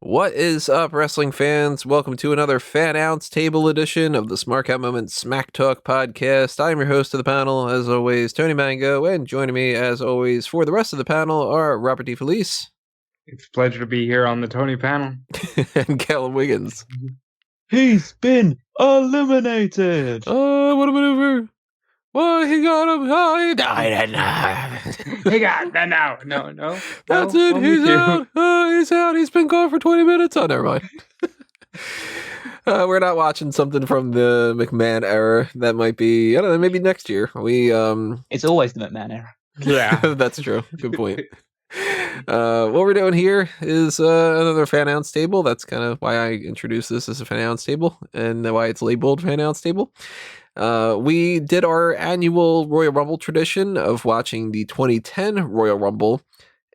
What is up, wrestling fans? Welcome to another Fannounce Table edition of the Smark Out Moment Smack Talk podcast. I'm your host of the panel, as always, Tony Mango, and joining me, as always, for the rest of the panel are Robert DeFelice. It's a pleasure to be here on the Tony panel. And Callum Wiggins. He's been eliminated! Oh, what a maneuver! Why, he got him! Oh, he died! He got that now. No. That's no, it, he's out! Oh, he's out! He's been gone for 20 minutes! Oh, never mind. We're not watching something from the McMahon era. That might be, I don't know, maybe next year. It's always the McMahon era. Yeah. That's true. Good point. What we're doing here is another Fannounce Table. That's kind of why I introduced this as a Fannounce Table and why it's labeled Fannounce Table. We did our annual Royal Rumble tradition of watching the 2010 Royal Rumble,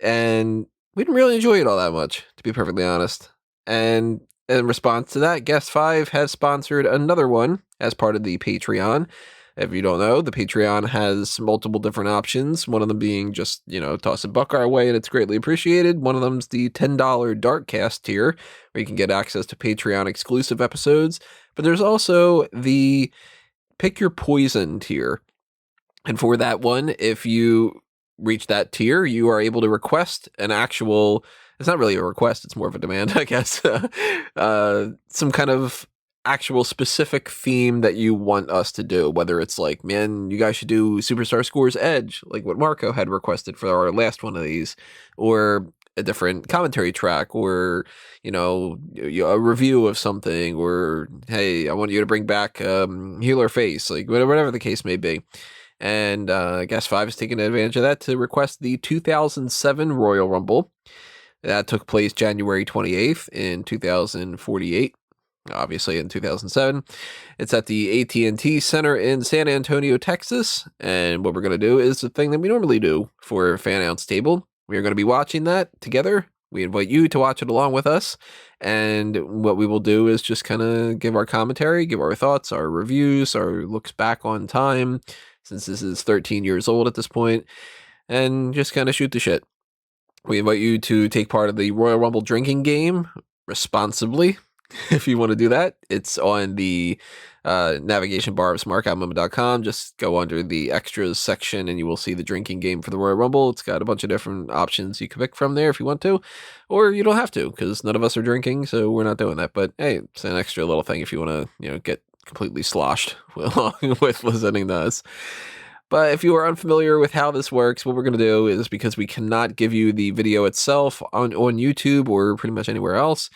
and we didn't really enjoy it all that much, to be perfectly honest. And in response to that, Guest 5 has sponsored another one as part of the Patreon. If you don't know, the Patreon has multiple different options. One of them being just, toss a buck our way and it's greatly appreciated. One of them's the $10 Darkcast tier, where you can get access to Patreon exclusive episodes. But there's also the Pick Your Poison tier. And for that one, if you reach that tier, you are able to request an actual, it's not really a request, it's more of a demand, I guess, some kind of actual specific theme that you want us to do, whether it's like, man, you guys should do Superstar Scores Edge, like what Marco had requested for our last one of these, or a different commentary track, or a review of something, or hey, I want you to bring back heel or face, like whatever the case may be. And Guest 5 is taking advantage of that to request the 2007 Royal Rumble. That took place January 28th in 2048. Obviously in 2007. It's at the AT&T Center in San Antonio, Texas. And what we're going to do is the thing that we normally do for Fannounce Table. We are going to be watching that together. We invite you to watch it along with us. And what we will do is just kind of give our commentary, give our thoughts, our reviews, our looks back on time, since this is 13 years old at this point, and just kind of shoot the shit. We invite you to take part of the Royal Rumble drinking game responsibly. If you want to do that, it's on the navigation bar of smarkoutmoment.com. Just go under the extras section and you will see the drinking game for the Royal Rumble. It's got a bunch of different options you can pick from there if you want to, or you don't have to, because none of us are drinking, so we're not doing that. But hey, it's an extra little thing if you want to, get completely sloshed along with listening to us. But if you are unfamiliar with how this works, what we're going to do is, because we cannot give you the video itself on YouTube or pretty much anywhere else,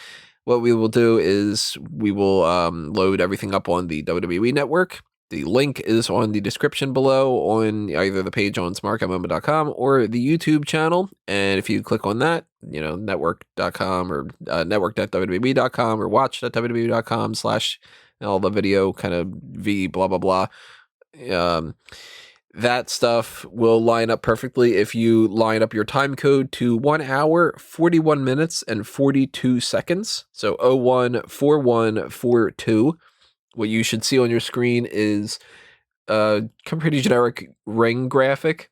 what we will do is we will load everything up on the WWE Network. The link is on the description below on either the page on smarkoutmoment.com or the YouTube channel. And if you click on that, network.com or network.wwe.com or watch.wwe.com / all the video kind of V blah, blah, blah. That stuff will line up perfectly if you line up your time code to 1 hour, 41 minutes, and 42 seconds. So 014142. What you should see on your screen is a pretty generic ring graphic.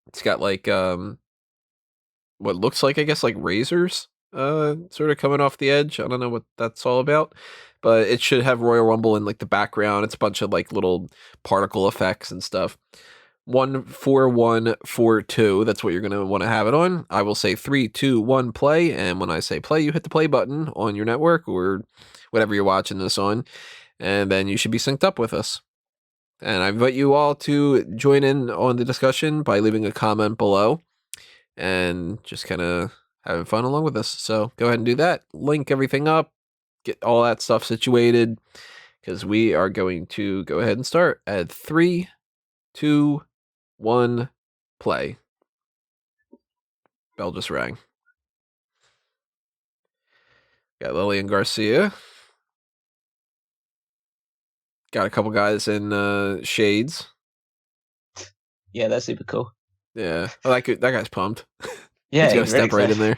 It's got like what looks like, I guess, like razors sort of coming off the edge. I don't know what that's all about, but it should have Royal Rumble in like the background. It's a bunch of like little particle effects and stuff. 14142. That's what you're going to want to have it on. I will say 3, 2, 1, play. And when I say play, you hit the play button on your network or whatever you're watching this on. And then you should be synced up with us. And I invite you all to join in on the discussion by leaving a comment below and just kind of having fun along with us. So go ahead and do that. Link everything up. Get all that stuff situated, because we are going to go ahead and start at 3, 2, 1, play. Bell just rang. Got Lillian Garcia. Got a couple guys in shades. Yeah, that's super cool. Yeah, that guy's pumped. Yeah, he's gonna step right in there.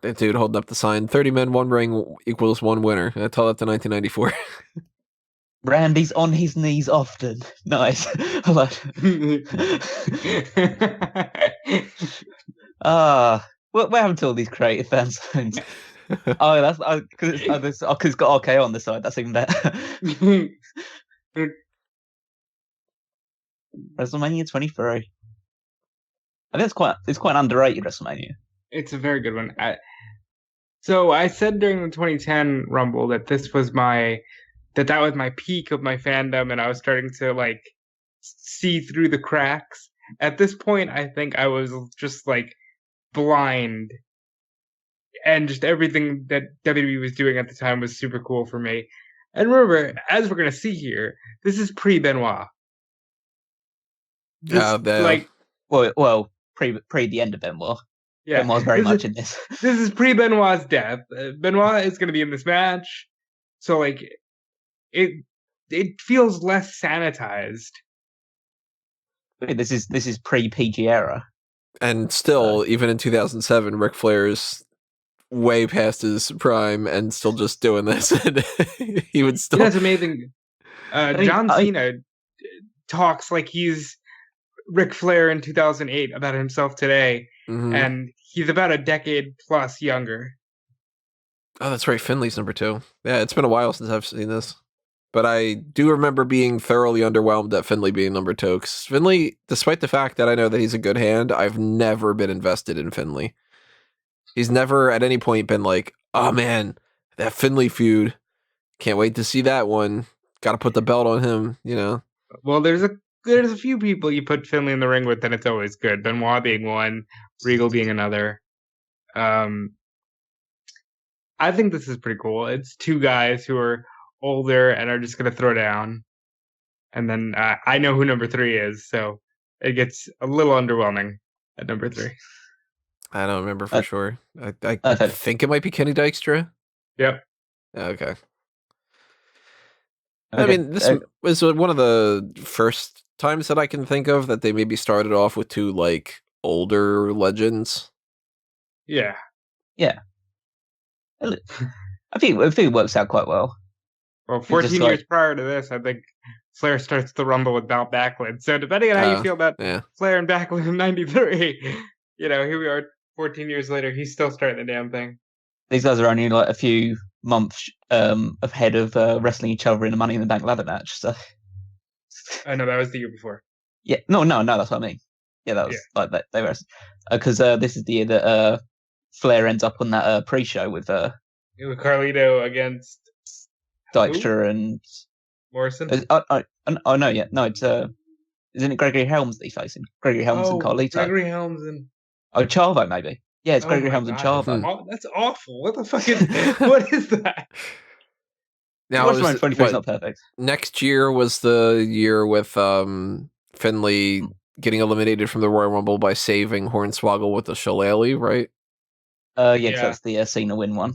That dude holding up the sign, 30 men, 1 ring equals 1 winner. I tell that to 1994. Randy's on his knees often. Nice. I like. What happened to all these creative fan zones? Oh, that's because it's got RKO on the side. That's even better. WrestleMania 23. I think it's quite an underrated WrestleMania. It's a very good one. So I said during the 2010 Rumble that that was my peak of my fandom, and I was starting to like see through the cracks. At this point, I think I was just like blind, and just everything that WWE was doing at the time was super cool for me. And remember, as we're gonna see here, this is pre-Benoit. Well, pre the end of Benoit. Yeah, Benoit's very much in this. This is pre-Benoit's death. Benoit is going to be in this match, so like it feels less sanitized. This is pre-PG era, and still, even in 2007, Ric Flair's way past his prime and still just doing this, and he would still. That's amazing. John Cena talks like he's Ric Flair in 2008 about himself today. Mm-hmm. And he's about a decade plus younger. Oh, that's right. Finlay's number 2. Yeah, it's been a while since I've seen this. But I do remember being thoroughly underwhelmed at Finlay being number 2. Because Finlay, despite the fact that I know that he's a good hand, I've never been invested in Finlay. He's never at any point been like, oh man, that Finlay feud. Can't wait to see that one. Got to put the belt on him, you know. Well, there's a few people you put Finlay in the ring with, and it's always good. Benoit being one, Regal being another. I think this is pretty cool. It's 2 guys who are older and are just going to throw down. And then I know who number 3 is, so it gets a little underwhelming at number 3. I don't remember for sure. I think it might be Kenny Dykstra. Yep. Okay. I mean, this was one of the first times that I can think of that they maybe started off with 2 like older legends. Yeah. I think it works out quite well. Well, 14 years prior to this, I think Flair starts the Rumble with Bout Backlund. So depending on how you feel about Flair and Backlund in '93, here we are 14 years later. He's still starting the damn thing. These guys are only like a few months ahead of wrestling each other in a Money in the Bank ladder match. So I know that was the year before. Yeah, no, that's what I mean. Yeah, that was like that. They were because this is the year that Flair ends up on that pre-show with Carlito against Dykstra and Morrison. It's isn't it Gregory Helms that he's facing? Gregory Helms and Carlito. Gregory Helms and Chavo maybe. Yeah, it's Gregory Helms and Chavo. That's awful. What the fuck is what is that? Now, WrestleMania 23 is not perfect. Next year was the year with Finlay getting eliminated from the Royal Rumble by saving Hornswoggle with the shillelagh, right? Yeah, that's the Cena win one.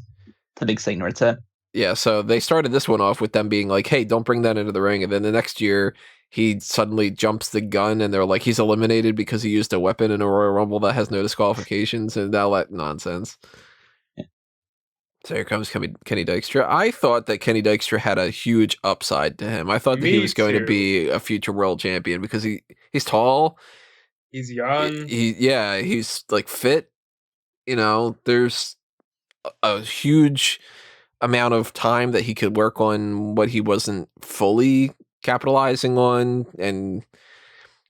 The big Cena return. Yeah, so they started this one off with them being like, hey, don't bring that into the ring. And then the next year, he suddenly jumps the gun, and they're like, he's eliminated because he used a weapon in a Royal Rumble that has no disqualifications, and all that nonsense. Yeah. So here comes Kenny Dykstra. I thought that Kenny Dykstra had a huge upside to him. I thought that he was going to be a future world champion because he's tall. He's young. He's like fit. There's a huge amount of time that he could work on what he wasn't fully capitalizing on. And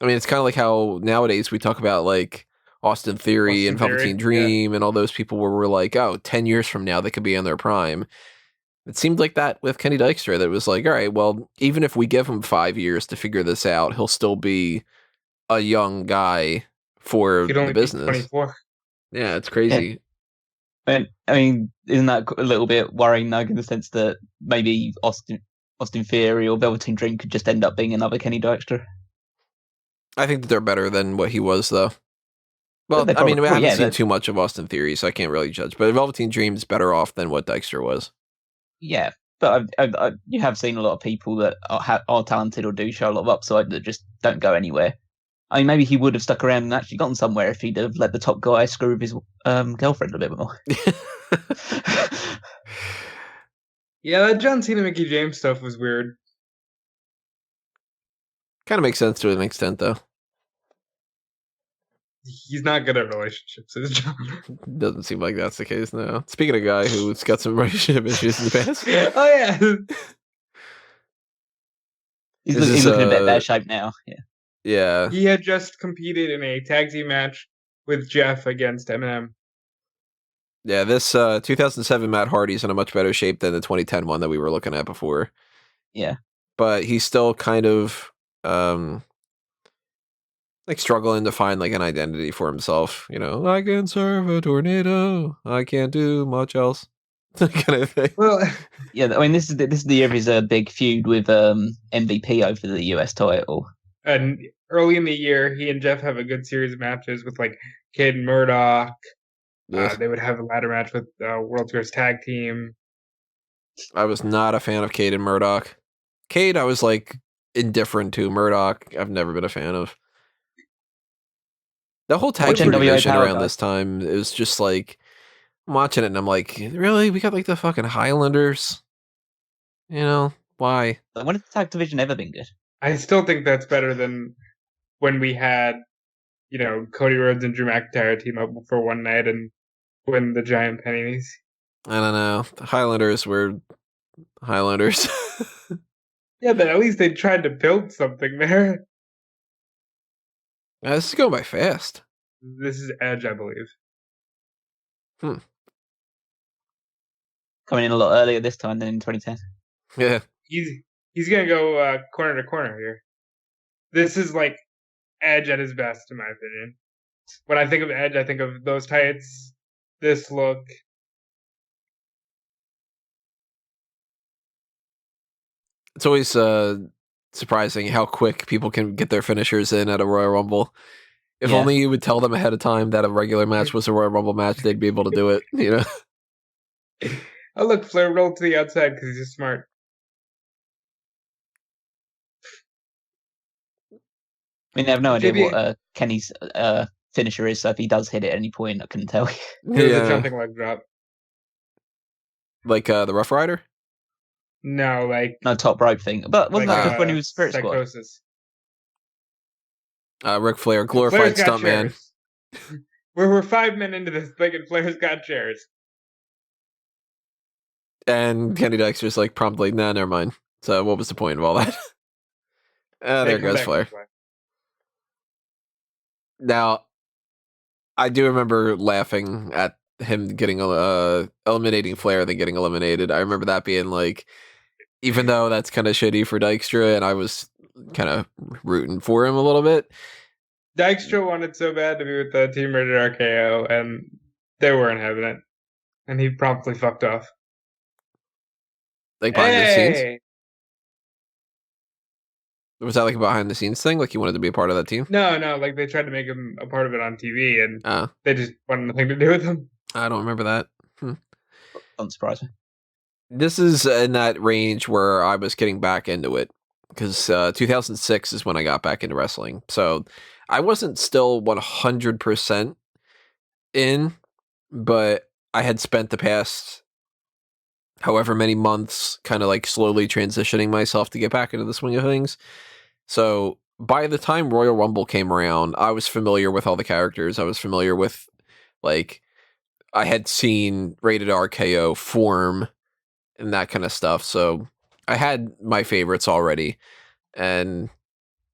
I mean, it's kind of like how nowadays we talk about like Austin Theory and Velveteen Dream and all those people where we're like, 10 years from now they could be in their prime. It seemed like that with Kenny Dykstra, that it was like, all right, well, even if we give him 5 years to figure this out, he'll still be a young guy for the business. 24. Yeah, it's crazy. Yeah. I mean, isn't that a little bit worrying, though, in the sense that maybe Austin Theory or Velveteen Dream could just end up being another Kenny Dykstra? I think that they're better than what he was, though. Well, I haven't seen too much of Austin Theory, so I can't really judge. But Velveteen Dream's better off than what Dykstra was. Yeah, but you have seen a lot of people that are talented or do show a lot of upside that just don't go anywhere. I mean, maybe he would have stuck around and actually gotten somewhere if he'd have let the top guy screw with his girlfriend a bit more. Yeah, that John Cena Mickey James stuff was weird. Kind of makes sense to an extent, though. He's not good at relationships, is John. Doesn't seem like that's the case now. Speaking of a guy who's got some relationship issues in the past. Oh yeah. He's looking in a bit bad shape now. Yeah. Yeah. He had just competed in a tag team match with Jeff against Eminem. Yeah, this 2007 Matt Hardy's in a much better shape than the 2010 one that we were looking at before. Yeah. But he's still kind of like struggling to find like an identity for himself. You know, I can serve a tornado. I can't do much else. Kind of thing. Well, yeah. I mean, this is the year of his big feud with MVP over the US title. And early in the year, he and Jeff have a good series of matches with like Kid and Murdoch. They would have a ladder match with World's Greatest Tag Team. I was not a fan of Cade and Murdoch. Cade, I was like indifferent to. Murdoch, I've never been a fan of. The whole tag team division around this time, it was just like, I'm watching it and I'm like, really? We got like the fucking Highlanders? You know, why? When has the tag division ever been good? I still think that's better than when we had, you know, Cody Rhodes and Drew McIntyre team up for one night and win the giant pennies. I don't know. The Highlanders were Highlanders. Yeah, but at least they tried to build something there. This is going by fast. This is Edge, I believe. Coming in a lot earlier this time than in 2010. Yeah. He's gonna go corner to corner here. This is like Edge at his best, in my opinion. When I think of Edge, I think of those tights, this look. It's always surprising how quick people can get their finishers in at a Royal Rumble. If only you would tell them ahead of time that a regular match was a Royal Rumble match, they'd be able to do it, you know? Oh, look, Flair rolled to the outside because he's smart. I mean, I have no idea what Kenny's finisher is, so if he does hit it at any point, I couldn't tell you. It was a jumping leg drop. Like the Rough Rider? No, like... No, top rope thing. But wasn't that just when he was Spirit Psychosis. Squad? Ric Flair, glorified stuntman. We're 5 men into this thing and Flair's got chairs. And Kenny Dykstra's like promptly, nah, never mind. So what was the point of all that? There goes Flair. Now, I do remember laughing at him getting eliminating Flair, then getting eliminated. I remember that being like, even though that's kind of shitty for Dykstra, and I was kind of rooting for him a little bit. Dykstra wanted so bad to be with the Team Rated RKO, and they weren't having it. And he promptly fucked off. Like behind the scenes? Was that like a behind the scenes thing? Like he wanted to be a part of that team? No, like they tried to make him a part of it on TV, and they just wanted nothing to do with him. I don't remember that. Doesn't surprise me. This is in that range where I was getting back into it, because 2006 is when I got back into wrestling. So I wasn't still 100% in, but I had spent the past however many months kind of like slowly transitioning myself to get back into the swing of things. So by the time Royal Rumble came around, I was familiar with all the characters. I was familiar with, like, I had seen Rated RKO form and that kind of stuff. So I had my favorites already. And,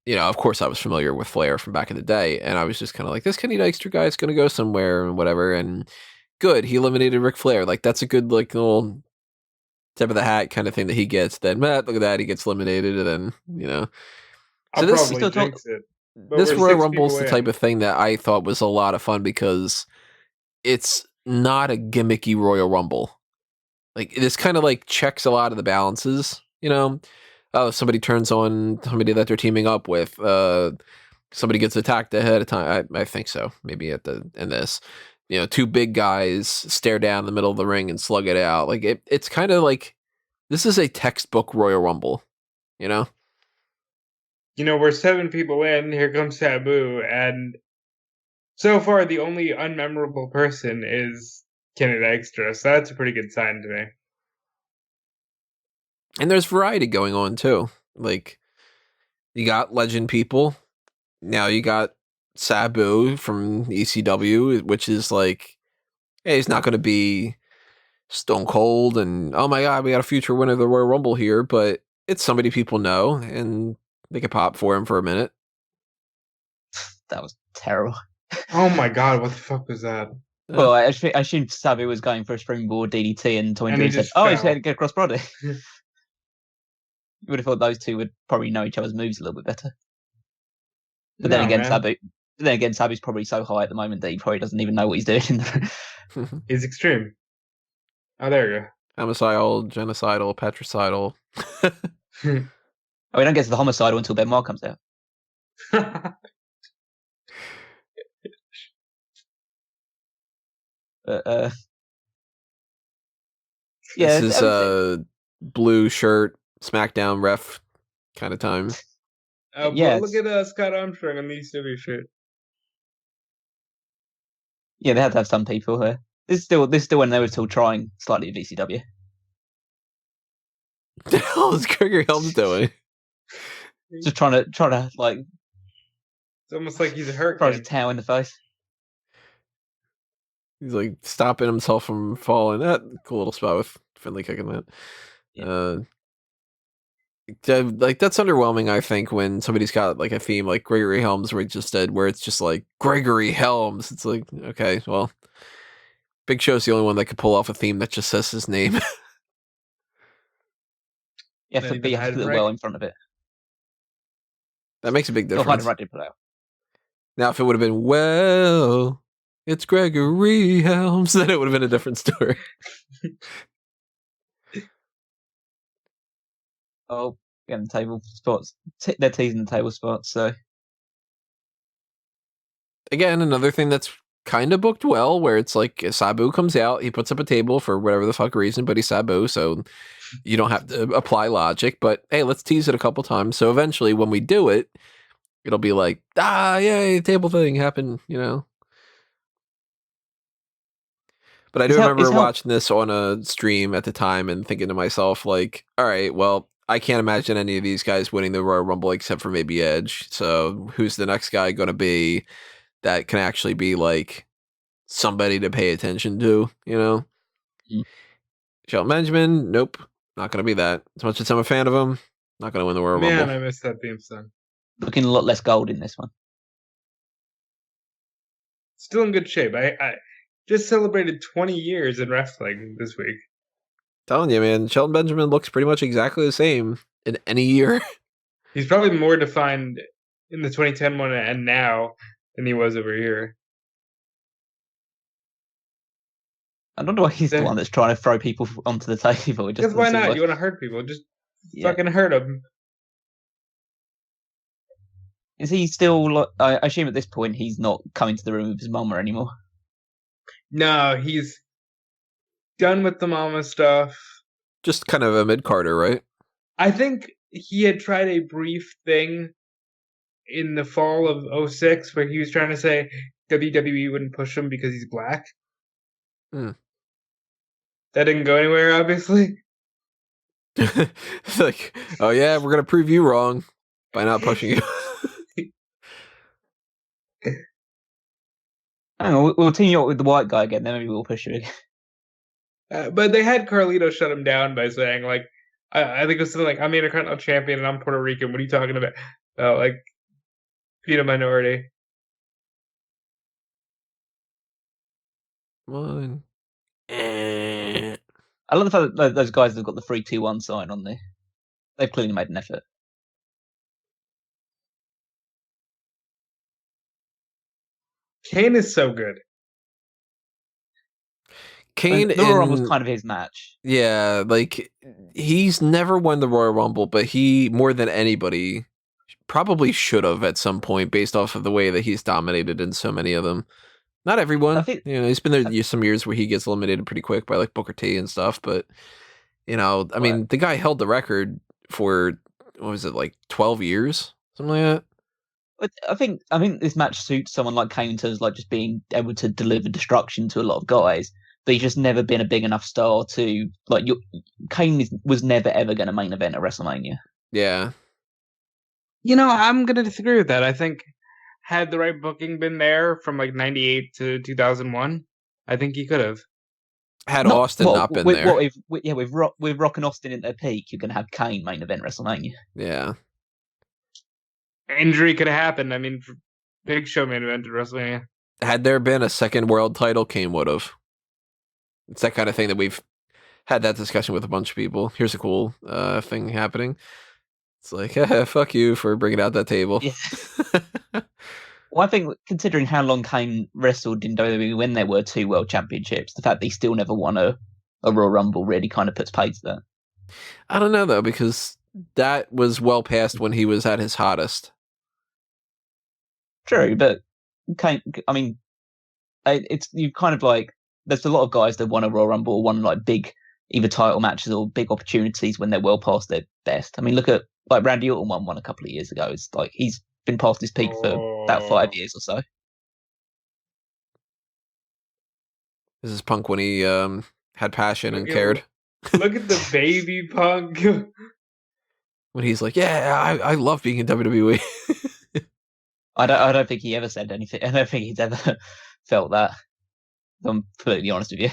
you know, of course I was familiar with Flair from back in the day. And I was just kind of like, this Kenny Dykstra guy is going to go somewhere and whatever. And good, he eliminated Ric Flair. Like, that's a good, like, little tip of the hat kind of thing that he gets. Then, Matt, look at that, he gets eliminated. And then, you know. So this Royal Rumble is the type of thing that I thought was a lot of fun because it's not a gimmicky Royal Rumble. Like, this kind of like checks a lot of the balances, you know. Oh, somebody turns on somebody that they're teaming up with. Somebody gets attacked ahead of time. I think so. Maybe in this, you know, two big guys stare down the middle of the ring and slug it out. Like it's kind of like this is a textbook Royal Rumble, you know. You know, we're 7 people in. Here comes Sabu, and so far the only unmemorable person is Kenny Dykstra. So that's a pretty good sign to me. And there's variety going on too. Like, You got legend people. Now you got Sabu from ECW, which is like, hey, he's not going to be Stone Cold and, oh my God, we got a future winner of the Royal Rumble here, but it's somebody people know, and they could pop for him for a minute. That was terrible. Oh my God, what the fuck was that? Well, I assumed Sabu was going for a springboard DDT, and Tommy Dreamer said, "Oh, he's going to get across body." You would have thought those two would probably know each other's moves a little bit better. But then again, Sabu's probably so high at the moment that he probably doesn't even know what he's doing. He's extreme. Oh, there you go. Homicidal, genocidal, patricidal. We don't get to the homicidal until Benoit comes out. Yeah, this is blue shirt, SmackDown ref kind of time. Yeah, look at Scott Armstrong on the ECW shirt. Yeah, they had to have some people here. This is still when they were still trying slightly at VCW. What the hell is Gregory Helms doing? Just trying to like. It's almost like he's a hurricane. Throws a towel in the face. He's like stopping himself from falling. That cool little spot with Finlay kicking that. Yeah. Like that's underwhelming. I think when somebody's got like a theme like Gregory Helms, where it's just like Gregory Helms. It's like, okay, well, Big Show's the only one that could pull off a theme that just says his name. You have to be well in front of it. That makes a big difference. Right. Now, if it would have been, well, it's Gregory Helms, then it would have been a different story. Oh, getting table spots. They're teasing the table spots, so. Again, another thing that's kind of booked well, where it's like Sabu comes out, he puts up a table for whatever the fuck reason, but he's Sabu, so you don't have to apply logic, but hey, let's tease it a couple times. So eventually, when we do it, it'll be like, yay, table thing happened, you know? But I do remember watching this on a stream at the time and thinking to myself, like, all right, well, I can't imagine any of these guys winning the Royal Rumble except for maybe Edge. So who's the next guy going to be that can actually be like somebody to pay attention to, you know? Shelton Benjamin, nope, not going to be that. As much as I'm a fan of him, not going to win the Royal Rumble. Man, I missed that theme song. Looking a lot less gold in this one. Still in good shape. I just celebrated 20 years in wrestling this week. Telling you, man, Shelton Benjamin looks pretty much exactly the same in any year. He's probably more defined in the 2010 one and now than he was over here. I don't know why he's the one that's trying to throw people onto the table. Because why not? You want to hurt people. Just fucking hurt them. Is he still, I assume at this point, he's not coming to the room with his mama anymore? No, he's done with the mama stuff. Just kind of a mid-carder, right? I think he had tried a brief thing in the fall of 2006 where he was trying to say WWE wouldn't push him because he's black. That didn't go anywhere, obviously. Like, oh yeah, we're going to prove you wrong by not pushing you. We'll team you up with the white guy again, then maybe we'll push you again. But they had Carlito shut him down by saying, like, I think it was something like, I'm the Intercontinental Champion and I'm Puerto Rican. What are you talking about? Like, being a minority. Come on. I love the fact that those guys have got the 3-2-1 sign on there. They've clearly made an effort. Kane is so good. Kane the Royal Rumble was kind of his match. Yeah, like he's never won the Royal Rumble, but he more than anybody probably should have at some point, based off of the way that he's dominated in so many of them. Not everyone, he's been there some years where he gets eliminated pretty quick by like Booker T and stuff, but I mean, the guy held the record for what was it, like 12 years, something like that. I think this match suits someone like Kane in terms of like just being able to deliver destruction to a lot of guys, but he's just never been a big enough star to Kane was never ever going to main event at WrestleMania. Yeah. I'm gonna disagree with that. I think had the right booking been there from like 98 to 2001, I think he could have. Had Austin not been there. With Rock and Austin at their peak, you're going to have Kane main event WrestleMania. Yeah. Injury could have happened. I mean, Big Show main event at WrestleMania. Had there been a second world title, Kane would have. It's that kind of thing that we've had that discussion with a bunch of people. Here's a cool thing happening. It's like, fuck you for bringing out that table. Yeah. Well, I think considering how long Kane wrestled in WWE when there were 2 world championships, the fact that he still never won a Royal Rumble really kind of puts paid to that. I don't know, though, because that was well past when he was at his hottest. True, but Kane, I mean, it's you kind of like, there's a lot of guys that won a Royal Rumble or won like big either title matches or big opportunities when they're well past their best. I mean, look at like Randy Orton won one a couple of years ago. It's like he's been past his peak for about 5 years or so. This is Punk when he had passion and cared. Look at the baby Punk. When he's like, yeah, I love being in WWE. I don't think he ever said anything. I don't think he's ever felt that. If I'm completely honest with you.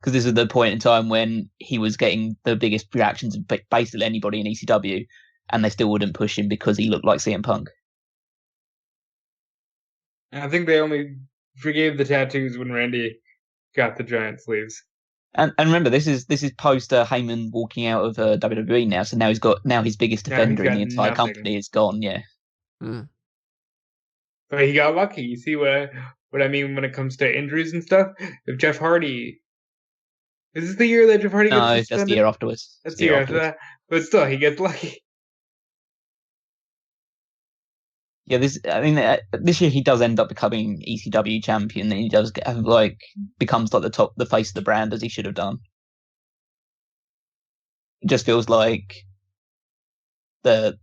Because this is the point in time when he was getting the biggest reactions of basically anybody in ECW, and they still wouldn't push him because he looked like CM Punk. I think they only forgave the tattoos when Randy got the giant sleeves. And remember, this is post Heyman walking out of WWE now, so now his biggest defender in the entire company is gone. Yeah. Mm. But he got lucky. You see what I mean when it comes to injuries and stuff. If Jeff Hardy, is this the year that Jeff Hardy gets suspended? No, that's the year afterwards. That's the year after that. But still, he gets lucky. Yeah, this year he does end up becoming ECW champion, and he does becomes like the face of the brand as he should have done. It just feels like they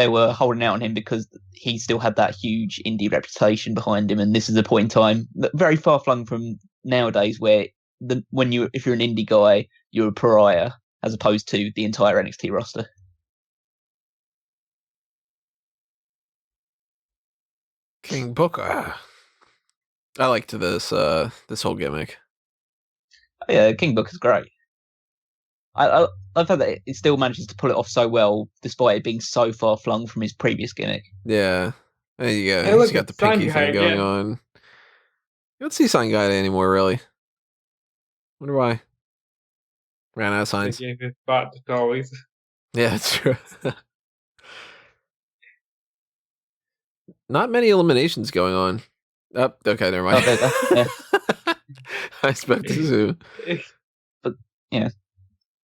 were holding out on him because he still had that huge indie reputation behind him, and this is a point in time very far flung from nowadays where if you're an indie guy, you're a pariah as opposed to the entire NXT roster. King Booker. I liked this whole gimmick. Yeah, King Booker's great. I love that it still manages to pull it off so well, despite it being so far flung from his previous gimmick. Yeah, there you go. Hey, he's got the pinky thing going on. You don't see Sign Guy anymore, really. Wonder why. Ran out of signs. They gave his spot to Khali. Yeah, that's true. Not many eliminations going on. Oh, okay, never mind. Yeah. I expect to. But yeah,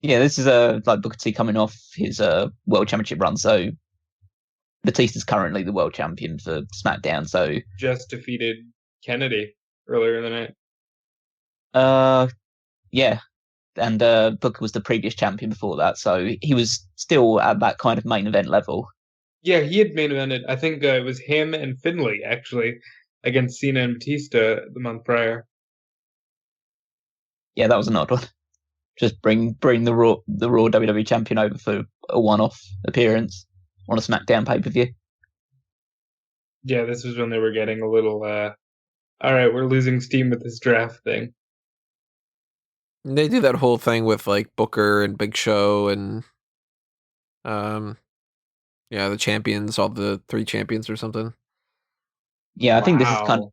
this is like Booker T coming off his world championship run. So Batista's currently the world champion for SmackDown. So just defeated Kennedy earlier in the night. Yeah, and Booker was the previous champion before that, so he was still at that kind of main event level. Yeah, he had main evented. I think it was him and Finlay, actually, against Cena and Batista the month prior. Yeah, that was an odd one. Just bring the Raw WWE champion over for a one-off appearance on a SmackDown pay-per-view. Yeah, this was when they were getting a little, all right, we're losing steam with this draft thing. They do that whole thing with, like, Booker and Big Show and, yeah, the champions, all the 3 champions or something. Yeah, I think this is kind of...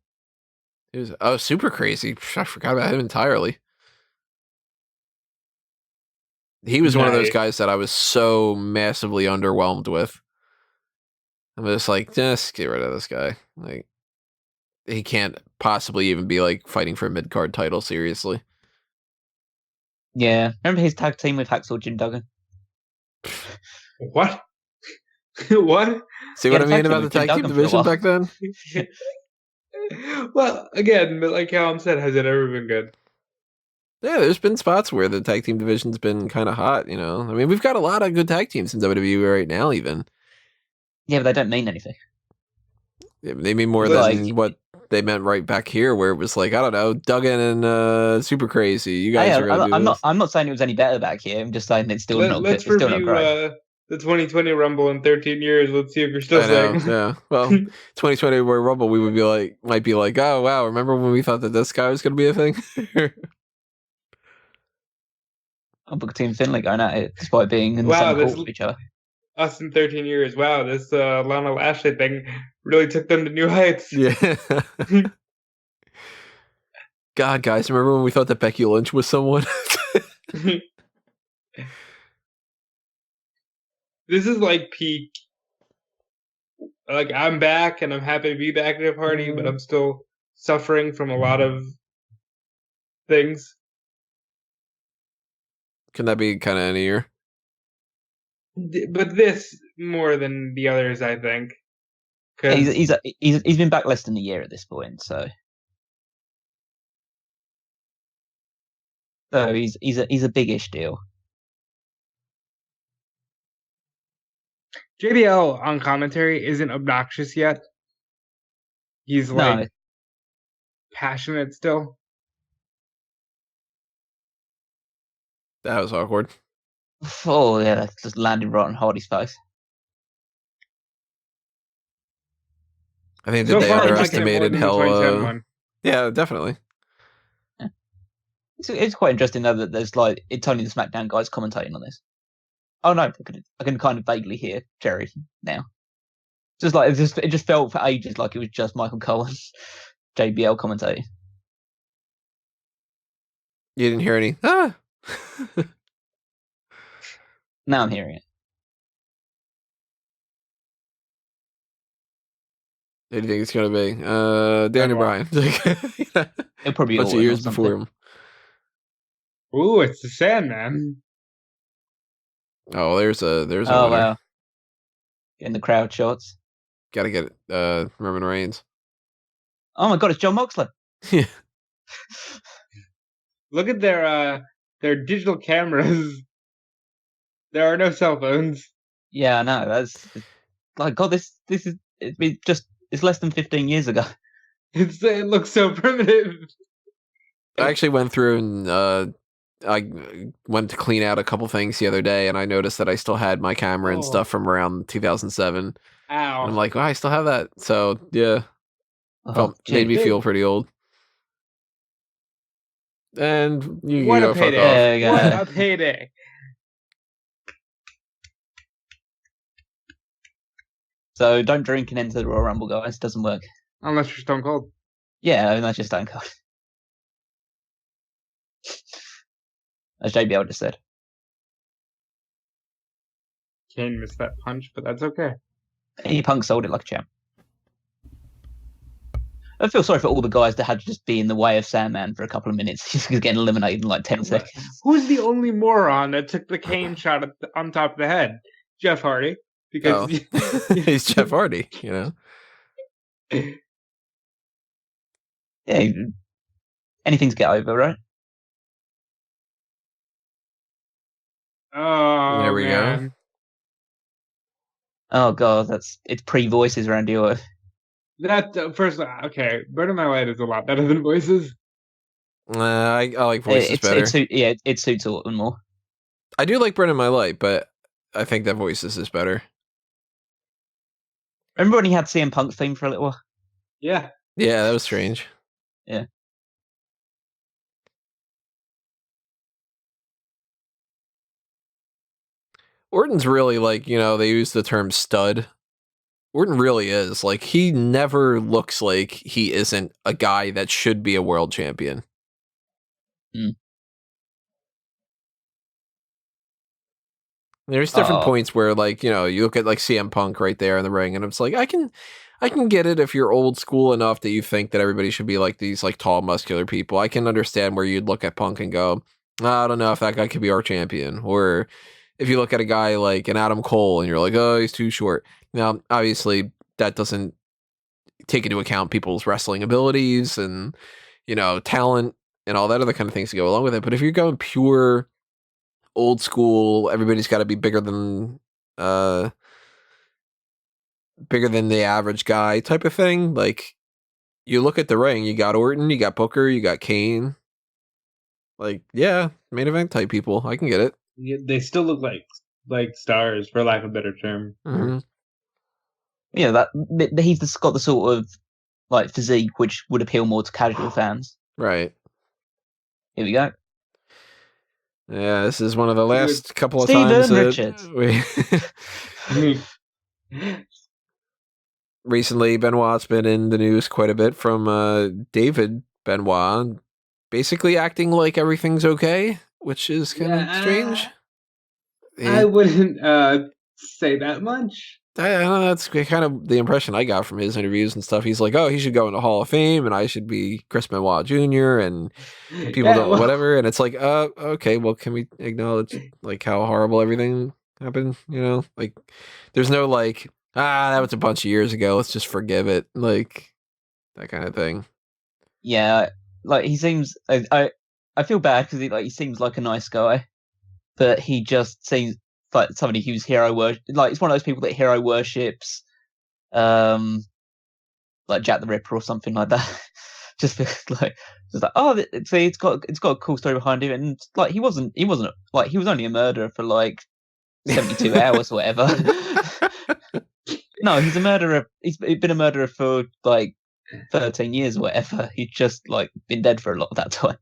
It was super crazy. I forgot about him entirely. He was one of those guys that I was so massively underwhelmed with. I'm just like, just get rid of this guy. Like, he can't possibly even be, like, fighting for a mid-card title, seriously. Yeah. Remember his tag team with Hacksaw Jim Duggan? What? What? See what I mean about the tag team division back then? Well, again, but like Helms said, has it ever been good? Yeah, there's been spots where the tag team division's been kind of hot, you know? I mean, we've got a lot of good tag teams in WWE right now, even. Yeah, but they don't mean anything. Yeah, they mean more than what they meant right back here, where it was like, I don't know, Duggan and Super Crazy. You guys are gonna do this. I'm not saying it was any better back here. I'm just saying it's still not good. It's still not great. the 2020 Rumble in 13 years. Let's see if you're still I know, saying. yeah. Well, 2020 Royal Rumble, we would be like, might be like, oh wow, remember when we thought that this guy was going to be a thing? I'll book Team Finlay going at it despite being in the Wow, same court with each other. Us in 13 years. Wow, this Lana Lashley thing really took them to new heights. Yeah. God, guys, remember when we thought that Becky Lynch was someone? This is like peak. Like, I'm back and I'm happy to be back at a party, but I'm still suffering from a lot of things. Can that be kind of any year? But this more than the others, I think. Yeah, 'Cause he's been back less than a year at this point, so he's a big-ish deal. JBL on commentary isn't obnoxious yet. He's like passionate still. That was awkward. Oh yeah, that just landed right on Hardy's face. I think So that they far, I'm liking it more underestimated than the how. 2010 one. Yeah, definitely. Yeah. It's quite interesting though that there's like it's only the SmackDown guys commentating on this. Oh no, I can kind of vaguely hear Jerry now. Just like it just felt for ages like it was just Michael Cole and JBL commentating. You didn't hear any. Ah. Now I'm hearing it. Who do you think it's going to be? Daniel Bryan. It'll probably a bunch of years before him. Ooh, it's the Sandman. Oh, there's a winner. Wow. Getting the crowd shots. Gotta get it. Roman Reigns. Oh my god, it's John Moxley. Yeah. Look at their digital cameras. There are no cell phones. Yeah, I know. That's like God. This is it's less than 15 years ago. It looks so primitive. I actually went through and I went to clean out a couple things the other day, and I noticed that I still had my camera and stuff from around 2007. Ow! And I'm like, wow, I still have that. So yeah, made me feel pretty old. And you What go a fuck payday! off. What a payday! So don't drink and enter the Royal Rumble, guys. It doesn't work. Unless you're Stone Cold. Yeah, unless you're Stone Cold. As JBL just said. Kane missed that punch, but that's okay. He Punk sold it like a champ. I feel sorry for all the guys that had to just be in the way of Sandman for a couple of minutes. He's getting eliminated in like 10 seconds. Who's the only moron that took the Kane shot on top of the head? Jeff Hardy. Because he's Jeff Hardy, you know. Yeah, anything to get over, right? Oh, there we go. Oh god, it's pre-voices around your. That first, okay. Burn of My Light is a lot better than Voices. I like Voices better. It suits Orton more. I do like Burn of My Light, but I think that Voices is better. Remember when he had CM Punk's theme for a little while? Yeah. Yeah, that was strange. Yeah. Orton's really like, you know, they use the term stud. Orton really is. Like, he never looks like he isn't a guy that should be a world champion. There's different points where, like, you know, you look at like CM Punk right there in the ring, and it's like, I can get it if you're old school enough that you think that everybody should be like these like tall, muscular people. I can understand where you'd look at Punk and go, I don't know if that guy could be our champion. Or if you look at a guy like an Adam Cole and you're like, oh, he's too short. Now, obviously, that doesn't take into account people's wrestling abilities and, you know, talent and all that other kind of things to go along with it. But if you're going pure old school, everybody's got to be bigger than the average guy type of thing, like, you look at the ring, you got Orton, you got Booker, you got Kane. Like, yeah, main event type people. I can get it. Yeah, they still look like like stars, for lack of a better term. Mhm. Yeah, he's got the sort of like physique which would appeal more to casual fans. Right. Here we go. Yeah, this is one of the last couple of Steven times that Richards. recently Benoit's been in the news quite a bit from David Benoit, basically acting like everything's okay, which is kind of strange. I wouldn't say that much. I don't know, that's kind of the impression I got from his interviews and stuff. He's like, oh, he should go in the Hall of Fame, and I should be Chris Benoit Jr., and people don't whatever. And it's like, okay, well, can we acknowledge like how horrible everything happened? You know, like there's no like, that was a bunch of years ago. Let's just forgive it, like that kind of thing. Yeah, like he seems. I feel bad because he seems like a nice guy, but he just seems like somebody who's hero worship. Like it's one of those people that hero worships, like Jack the Ripper or something like that. just like oh, see, it's got a cool story behind him, and like he wasn't like he was only a murderer for like 72 hours or whatever. No, he's a murderer. He's been a murderer for like 13 years or whatever. He's just like been dead for a lot of that time.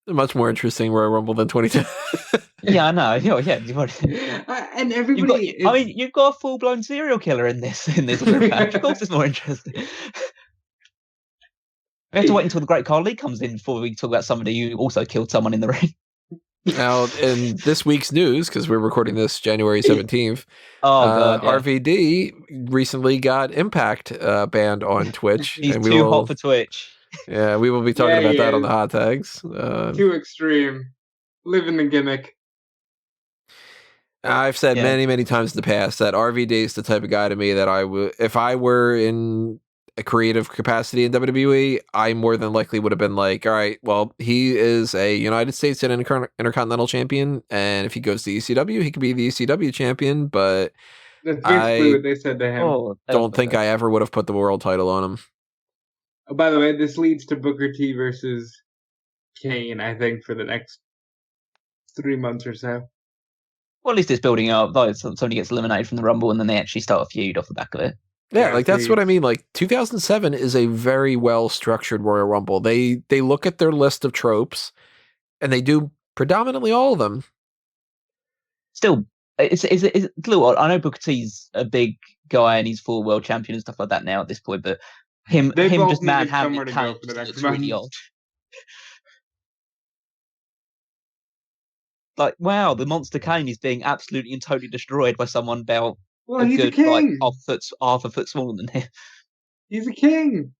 Much more interesting Royal Rumble than 2010. Yeah, I know. Yeah, and everybody. You've got a full-blown serial killer in this match. Of course, it's more interesting. We have to wait until the great Khali comes in before we talk about somebody who also killed someone in the ring. Now, in this week's news, because we're recording this January 17th, God, yeah. RVD recently got Impact banned on Twitch. He's and too hot for Twitch. Yeah, we will be talking about that on the hot tags. Too extreme. Living the gimmick. I've said many, many times in the past that RVD is the type of guy to me that I would, if I were in a creative capacity in WWE, I more than likely would have been like, all right, well, he is a United States and Intercontinental Champion, and if he goes to ECW, he could be the ECW champion, but that's basically what they said to him. Don't think I ever would have put the world title on him. Oh, by the way, this leads to Booker T versus Kane, I think, for the next 3 months or so. Well, at least it's building up. Like somebody gets eliminated from the Rumble, and then they actually start a feud off the back of it. Yeah, like that's what I mean. Like 2007 is a very well structured Royal Rumble. They look at their list of tropes, and they do predominantly all of them. Still, it's a little odd. I know Booker T's a big guy and he's full world champion and stuff like that now at this point, but him just manhandling Kane looks really odd. Like, wow, the monster Kane is being absolutely and totally destroyed by someone about he's a king. Like half a foot smaller than him. He's a king.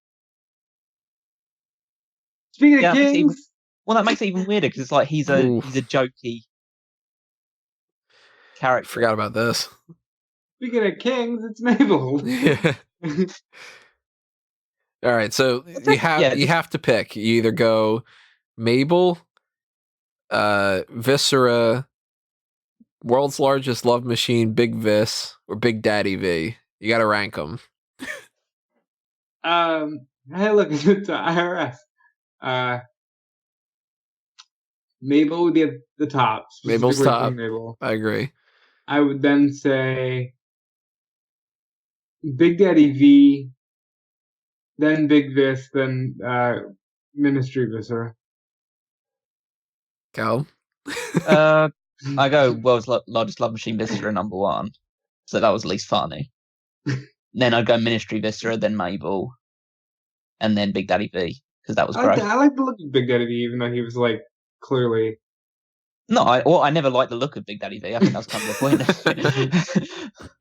Speaking of kings, that makes it even weirder because it's like he's a jokey character. Forgot about this. Speaking of kings, it's Mabel. Yeah. All right, so you have to pick. You either go Mabel, Viscera, World's Largest Love Machine, Big Vis, or Big Daddy V. You got to rank them. Hey, look, it's IRS. Mabel would be at the top. Mabel's top. Mabel. I agree. I would then say Big Daddy V, then Big Vis, then Ministry Viscera. Cal? I go World's Largest Love Machine Viscera number 1. So that was at least funny. Then I'd go Ministry Viscera, then Mabel, and then Big Daddy V, because that was great. I like the look of Big Daddy V, even though he was like clearly. No, I never liked the look of Big Daddy V. I think that was kind of the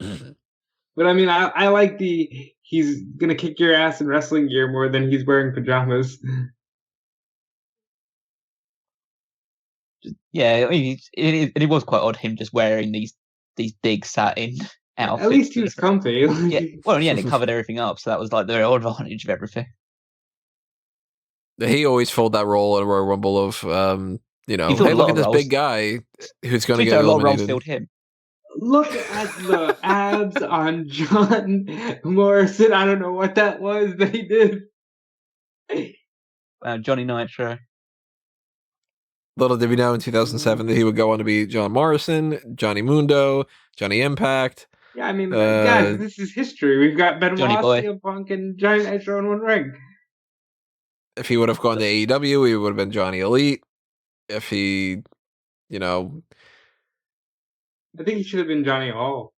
point. But I mean, I like he's gonna kick your ass in wrestling gear more than he's wearing pajamas. Yeah, I mean, it was quite odd him just wearing these big satin outfits. At least he was comfy. Yeah, well, yeah, and it covered everything up, so that was like the real advantage of everything. He always filled that role in a Royal Rumble of, hey, look at this big guy who's going to get eliminated. A lot of roles filled him. Look at the abs on John Morrison. I don't know what that was that he did. Johnny Nitro. Little did we know in 2007 that he would go on to be John Morrison, Johnny Mundo, Johnny Impact. Yeah, I mean, guys, this is history. We've got Benoit, CM Punk, and Johnny Nitro in one ring. If he would have gone to AEW, he would have been Johnny Elite. If he, you know... I think he should have been Johnny All,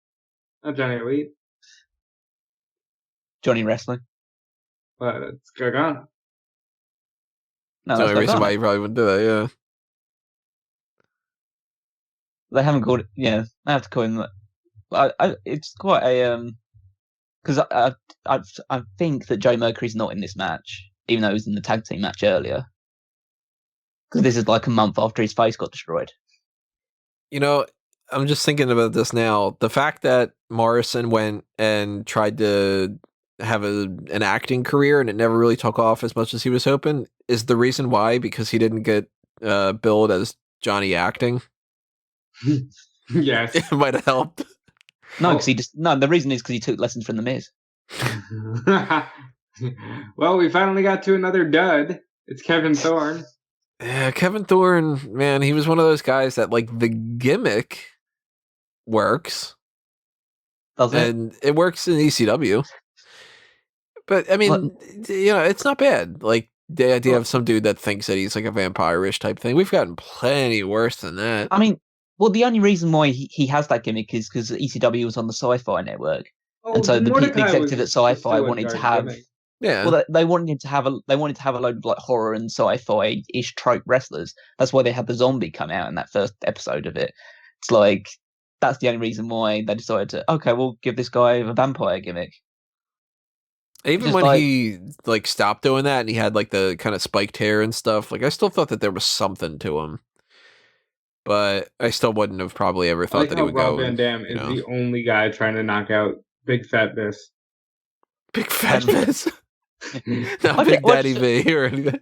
not Johnny Elite. Johnny Wrestling. But it's Gargano. No, that's the only reason why he probably wouldn't do that, yeah. They haven't called it, yeah, I have to call him that. It's quite a, because I think that Joe Mercury's not in this match, even though he was in the tag team match earlier. Because this is like a month after his face got destroyed. You know, I'm just thinking about this now. The fact that Morrison went and tried to have an acting career and it never really took off as much as he was hoping is the reason why, because he didn't get billed as Johnny Acting. Yes. It might have helped. No, because the reason is because he took lessons from The Miz. Well, we finally got to another dud. It's Kevin Thorn. Yeah, Kevin Thorn, man, he was one of those guys that, like, the gimmick works. Does it? And it works in ECW. But, I mean, it's not bad. Like, the idea of some dude that thinks that he's, like, a vampire-ish type thing. We've gotten plenty worse than that. I mean, well, the only reason why he has that gimmick is because ECW was on the Sci-Fi Network. And so the executive at Sci-Fi wanted to have... Gimmick. Yeah. Well, they wanted to have a load of like horror and sci-fi ish trope wrestlers. That's why they had the zombie come out in that first episode of it. It's like that's the only reason why they decided to we'll give this guy a vampire gimmick. Even when he like stopped doing that and he had like the kind of spiked hair and stuff, like I still thought that there was something to him. But I still wouldn't have probably ever thought that he would go. Van Dam is the only guy trying to knock out Big Fat Biss. Big Fat Biss. Not Big Daddy V or anything.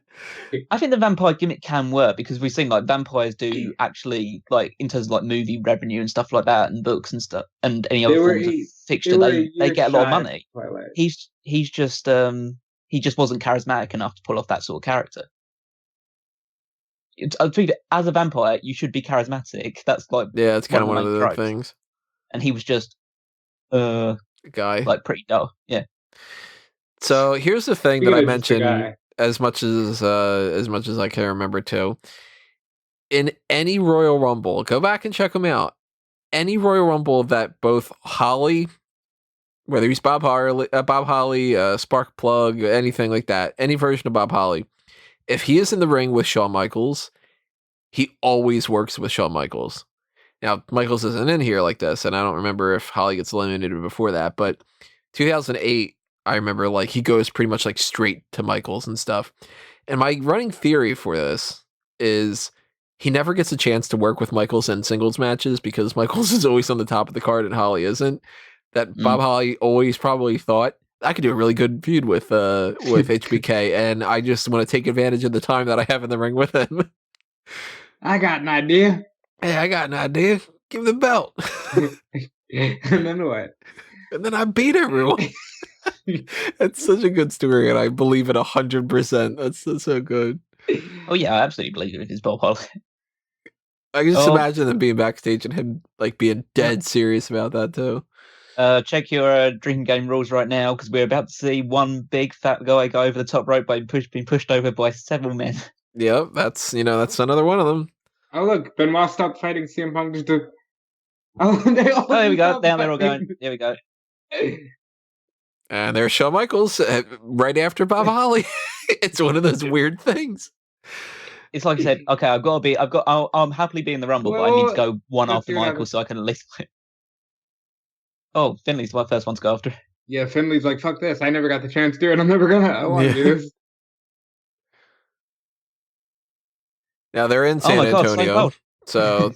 I think the vampire gimmick can work because we've seen like vampires do actually like in terms of like movie revenue and stuff like that and books and stuff and any other forms of fixture they get a lot of money. He just wasn't charismatic enough to pull off that sort of character. I think as a vampire you should be charismatic. That's like it's kind of one of the things. And he was just a guy like pretty dull. Yeah. So here's the thing that I mentioned as much as I can remember too. In any Royal Rumble, go back and check them out. Any Royal Rumble that both Khali, whether he's Bob Holly, Spark Plug, anything like that, any version of Bob Holly, if he is in the ring with Shawn Michaels, he always works with Shawn Michaels. Now, Michaels isn't in here like this, and I don't remember if Khali gets eliminated before that, but 2008, I remember like he goes pretty much like straight to Michaels and stuff. And my running theory for this is he never gets a chance to work with Michaels in singles matches because Michaels is always on the top of the card and Holly isn't. That Bob Holly always probably thought I could do a really good feud with HBK, and I just want to take advantage of the time that I have in the ring with him. I got an idea. Hey, I got an idea. Give him the belt. And then what? And then I beat everyone. That's such a good story, and I believe it 100%. That's so good. Oh yeah, I absolutely believe it is Bob Holly. I can just imagine them being backstage and him like being dead serious about that too. Check your drinking game rules right now because we're about to see one big fat guy go over the top rope by being pushed over by several men. Yep, that's another one of them. Oh look, Benoit stopped fighting CM Punk just to. There we go. Down there, all going. There we go. And there's Shawn Michaels right after Bob Holly. It's one of those weird things. It's like I said. Okay, I'm happily be in the Rumble, but I need to go one after Michaels so I can at least. Oh, Finlay's my first one to go after. Yeah, Finlay's like, fuck this. I never got the chance to do it. I'm never gonna. I want to do this. Now they're in San Antonio. So,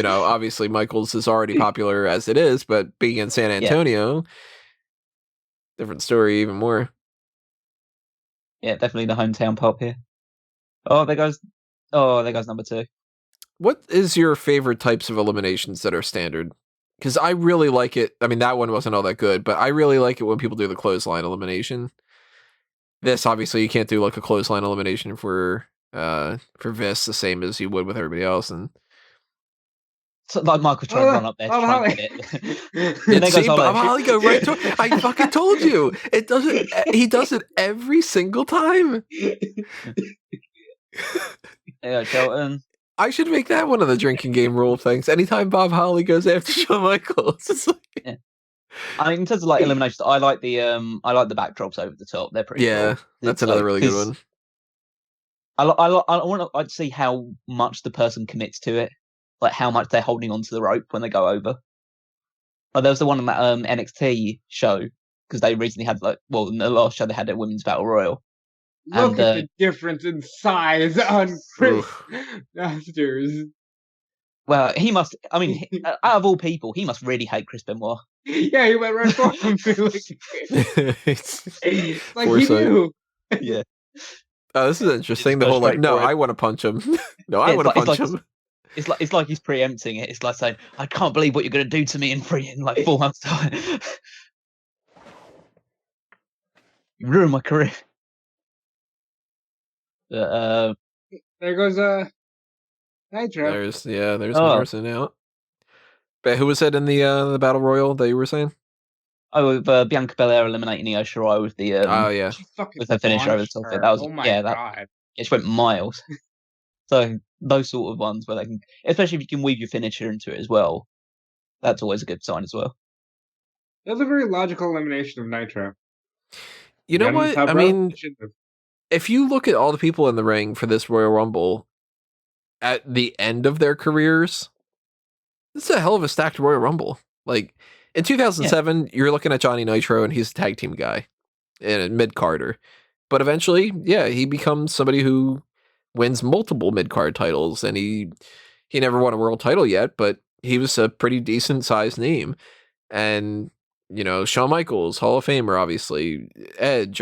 obviously Michaels is already popular as it is, but being in San Antonio, different story even more. Yeah, definitely the hometown pop here. Oh, there goes number 2. What is your favorite types of eliminations that are standard? Because I really like it. I mean, that one wasn't all that good, but I really like it when people do the clothesline elimination. This, obviously, you can't do like a clothesline elimination for for Vis, the same as you would with everybody else, and So, like Michael tried to run up there to try and get it. And then see, goes all Bob like, Holly go right to it. I fucking told you. It doesn't. He does it every single time. yeah, Shelton. I should make that one of the drinking game rule things. Anytime Bob Holly goes after Shawn Michaels, it's like... Yeah. I mean, in terms of like eliminations, I like the backdrops over the top. They're pretty cool. That's another really good one. I want to see how much the person commits to it, like how much they're holding onto the rope when they go over. Like there was the one on that NXT show because they recently had in the last show they had a women's battle royal. Look at the difference in size on Chris Masters. Well, he must. I mean, out of all people, he must really hate Chris Benoit. Yeah, he went right for him. Like he knew. Yeah. Oh, this is interesting. The whole I want to punch him. No, I want to punch him. It's like he's preempting it. It's like saying, "I can't believe what you're going to do to me in 4 months' time. You ruined my career." There goes Nitro. There's Morrison out. But who was that in the battle royal that you were saying? Oh, with Bianca Belair eliminating Io Shirai with the with her finisher over the top. That was God. It went miles. So those sort of ones where they can, especially if you can weave your finisher into it as well, that's always a good sign as well. That's a very logical elimination of Nitro. You know what? I mean, if you look at all the people in the ring for this Royal Rumble at the end of their careers, this is a hell of a stacked Royal Rumble. Like in 2007, you're looking at Johnny Nitro and he's a tag team guy and mid-carder. But eventually, he becomes somebody who wins multiple mid-card titles, and he never won a world title yet, but he was a pretty decent sized name. And Shawn Michaels, Hall of Famer, obviously, Edge,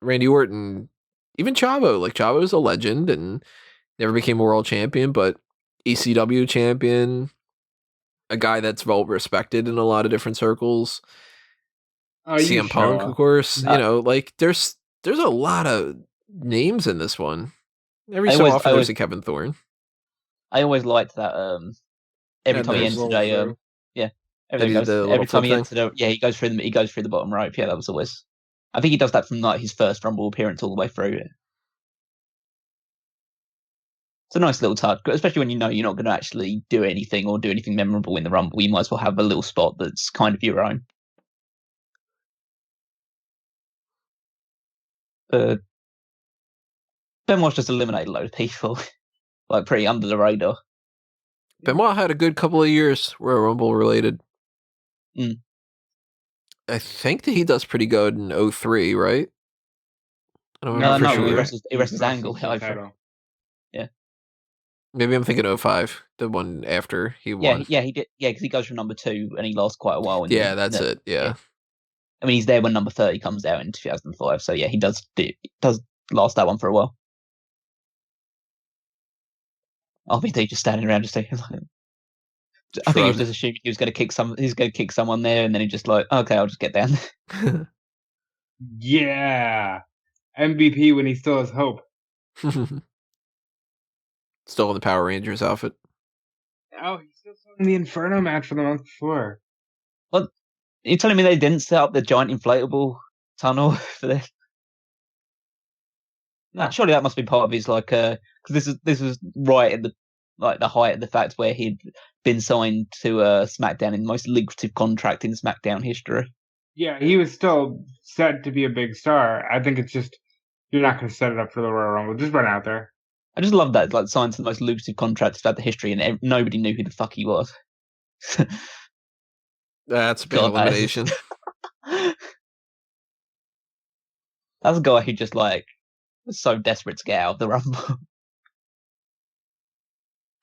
Randy Orton, even Chavo. Like Chavo's a legend and never became a world champion, but ECW champion, a guy that's well respected in a lot of different circles. CM Punk, of course. There's a lot of names in this one. Every so often there's a Kevin Thorn. I always liked that. Every time he entered every time he entered he goes through the bottom rope. Yeah, that was always. I think he does that from like his first Rumble appearance all the way through it. It's a nice little touch, especially when you're not going to actually do anything or do anything memorable in the Rumble. You might as well have a little spot that's kind of your own. Benoit just eliminated a load of people, like pretty under the radar. Benoit had a good couple of years Royal Rumble related. I think that he does pretty good in 03, right? I don't remember for sure. He wrestles Angle. Yeah. Maybe I'm thinking 05, the one after he won. Yeah, he did. Yeah, because he goes from number 2 and he lasts quite a while. That's it. Yeah. I mean, he's there when number 30 comes out in 2005. So yeah, he does last that one for a while. RVD just standing around just thinking like, I think he was just assuming he was going to kick someone there, and then he just like, okay, I'll just get down. Yeah, MVP when he still has hope. Still in the Power Rangers outfit. Oh, he's still in the Inferno match for the month before. What? You're telling me they didn't set up the giant inflatable tunnel for this? No, surely that must be part of his because this was right at the height of the fact where he'd been signed to SmackDown in the most lucrative contract in SmackDown history. Yeah, he was still set to be a big star. I think it's just you're not going to set it up for the Royal Rumble. Just run out there. I just love that, like, signed to the most lucrative contract throughout the history, and nobody knew who the fuck he was. That's a big elimination. That's a guy who just was so desperate to get out of the Rumble.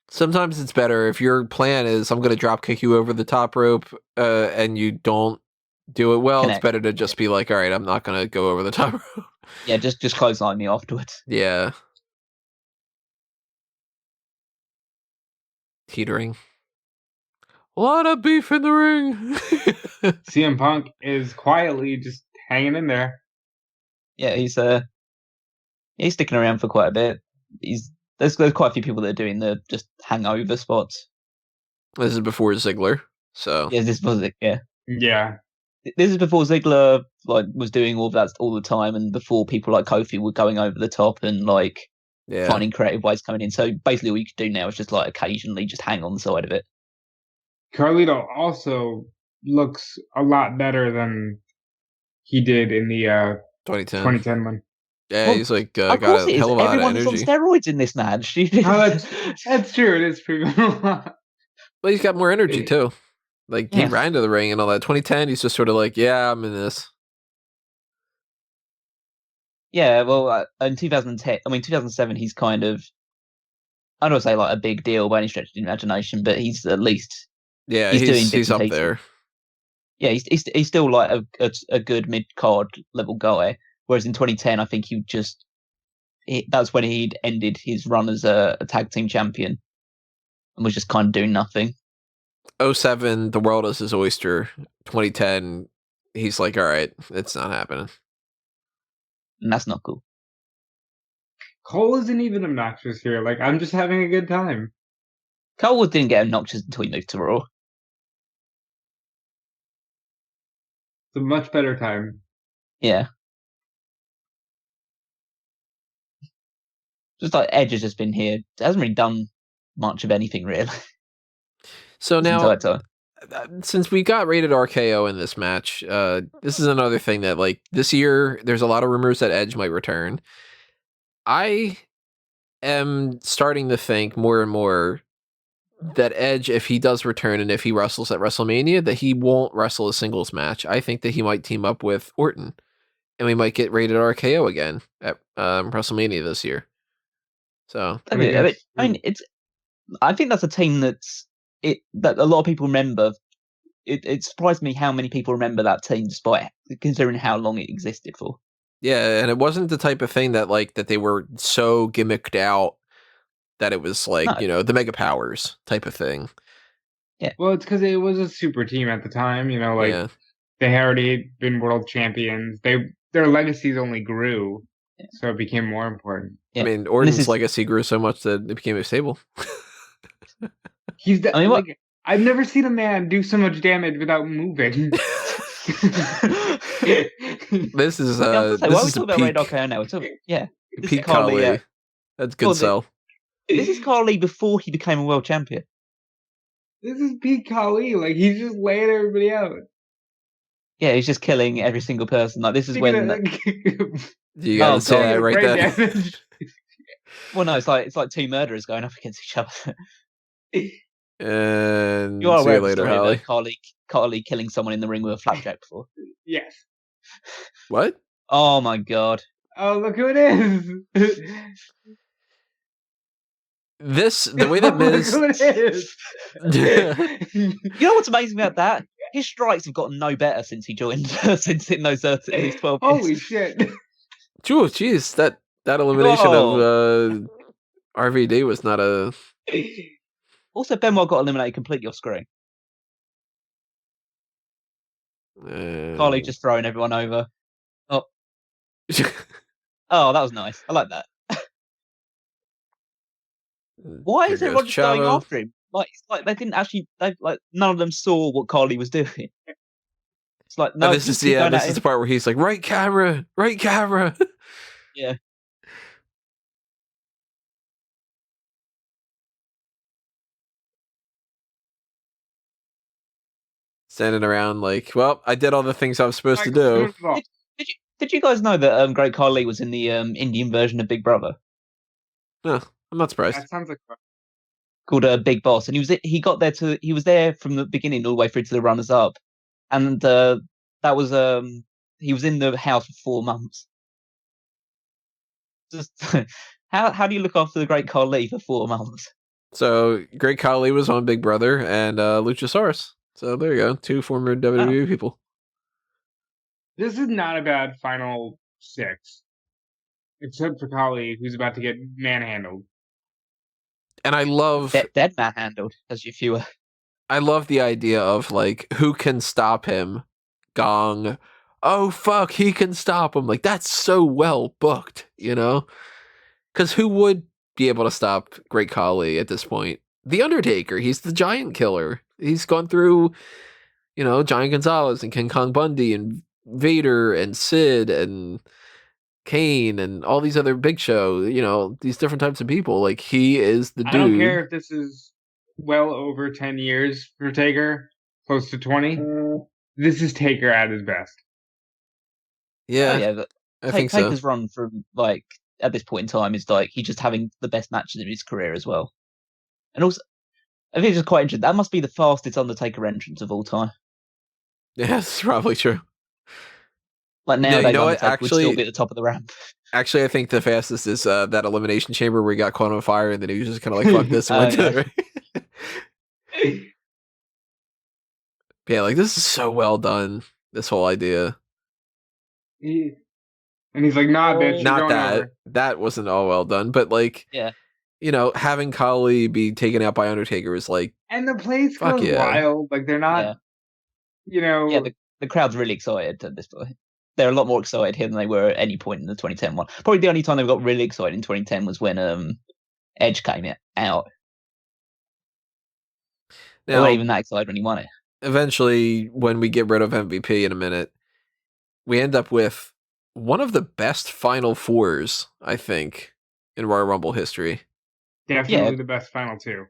Sometimes it's better if your plan is I'm going to drop kick you over the top rope, and you don't do it well. It's better to just be like, all right, I'm not going to go over the top rope. Yeah, just clothesline me afterwards. Yeah. Teetering. A lot of beef in the ring. CM Punk is quietly just hanging in there. Yeah, he's He's sticking around for quite a bit. There's quite a few people that are doing the just hangover spots. This is before Ziggler, so Yeah, this was it. Yeah, Yeah. this is before Ziggler was doing all that all the time, and before people like Kofi were going over the top and finding creative ways coming in. So basically, all you can do now is just occasionally just hang on the side of it. Carlito also looks a lot better than he did in the 2010 one. Yeah, Well, he's of got course a hell of a lot of Everyone's on energy. steroids in this match. That's true. It is pretty. But he's got more energy too. He Yeah. ran to the ring and all that. 2010, he's just sort of yeah, I'm in this. Yeah, well, in 2010, 2007, he's kind of, I don't want to say a big deal by any stretch of the imagination, but he's at least, he's up there. Yeah, he's still a good mid card level guy. Whereas in 2010, I think that's when he'd ended his run as a tag team champion and was just kind of doing nothing. 2007, the world is his oyster. 2010, he's all right, it's not happening. And that's not cool. Cole isn't even obnoxious here. I'm just having a good time. Cole didn't get obnoxious until he moved to Raw. It's a much better time. Yeah. Just Edge has just been here. Hasn't really done much of anything, really. So now, since we got rated RKO in this match, this is another thing that, this year, there's a lot of rumors that Edge might return. I am starting to think more and more that Edge, if he does return and if he wrestles at WrestleMania, that he won't wrestle a singles match. I think that he might team up with Orton, and we might get rated RKO again at WrestleMania this year. So I think that's a team that a lot of people remember. It surprised me how many people remember that team, despite considering how long it existed for. Yeah, and it wasn't the type of thing that that they were so gimmicked out that it was the Mega Powers type of thing. Yeah. Well, it's because it was a super team at the time. They had already been world champions. Their legacies only grew, so it became more important. Yeah. I mean, Orton's legacy grew so much that it became a stable. I've never seen a man do so much damage without moving. This is peak Khali. That's good sell. This is Khali before he became a world champion. This is peak Khali. He's just laying everybody out. Yeah, he's just killing every single person. This is when you gotta say that right there. Well, no, it's like two murderers going up against each other. And you are see you later, Holly. Khali killing someone in the ring with a flapjack before. Yes. What? Oh my god. Oh, look who it is. The way that Miz. Look who it is. You know what's amazing about that? His strikes have gotten no better since he joined. Since in those 12 years. Holy shit. Jeez, that elimination of RVD was not a. Also, Benoit got eliminated completely off screen. Khali just throwing everyone over. Oh. Oh, that was nice. I like that. Why is everyone just going after him? They didn't actually. None of them saw what Khali was doing. It's no. This is the part where he's like, right camera. Yeah. Standing around well, I did all the things I was supposed to do. Did you guys know that Great Khali was in the Indian version of Big Brother? No, I'm not surprised. That sounds like called Big Boss, and he was there from the beginning all the way through to the runners up, and that was he was in the house for 4 months. Just how do you look after the Great Khali for 4 months? So Great Khali was on Big Brother and Luchasaurus. So there you go, 2 former WWE people. This is not a bad final 6, except for Khali, who's about to get manhandled. And I love dead manhandled, as you fewer. I love the idea of who can stop him. Gong. oh fuck, he can stop him. Like, that's so well booked, you know? Because who would be able to stop Great Khali at this point? The Undertaker. He's the giant killer. He's gone through, Giant Gonzalez and King Kong Bundy and Vader and Sid and Kane and all these other Big Show, these different types of people. Like, he is the dude. I don't care if this is well over 10 years for Taker, close to 20. This is Taker at his best. Yeah, But I think so. Taker's run from, like, at this point in time is, like, he's just having the best matches of his career as well. And also, I think it's just quite interesting. That must be the fastest Undertaker entrance of all time. Yeah, that's probably true. Like, nowadays, what? Undertaker would still be at the top of the ramp. Actually, I think the fastest is that Elimination Chamber where he got caught on fire and then he was just kind of like, fuck this, and went to it. Yeah, like, this is so well done, this whole idea. And he's like, nah, bitch, not that. over. That wasn't all well done, but, like, yeah. Having Khali be taken out by Undertaker is like... And the place goes wild. Like, they're not, Yeah, the crowd's really excited at this point. They're a lot more excited here than they were at any point in the 2010 one. Probably the only time they got really excited in 2010 was when Edge came out. Now, they weren't even that excited when he won it. Eventually, when we get rid of MVP in a minute, we end up with one of the best Final Fours, I think, in Royal Rumble history. Definitely the best Final Two.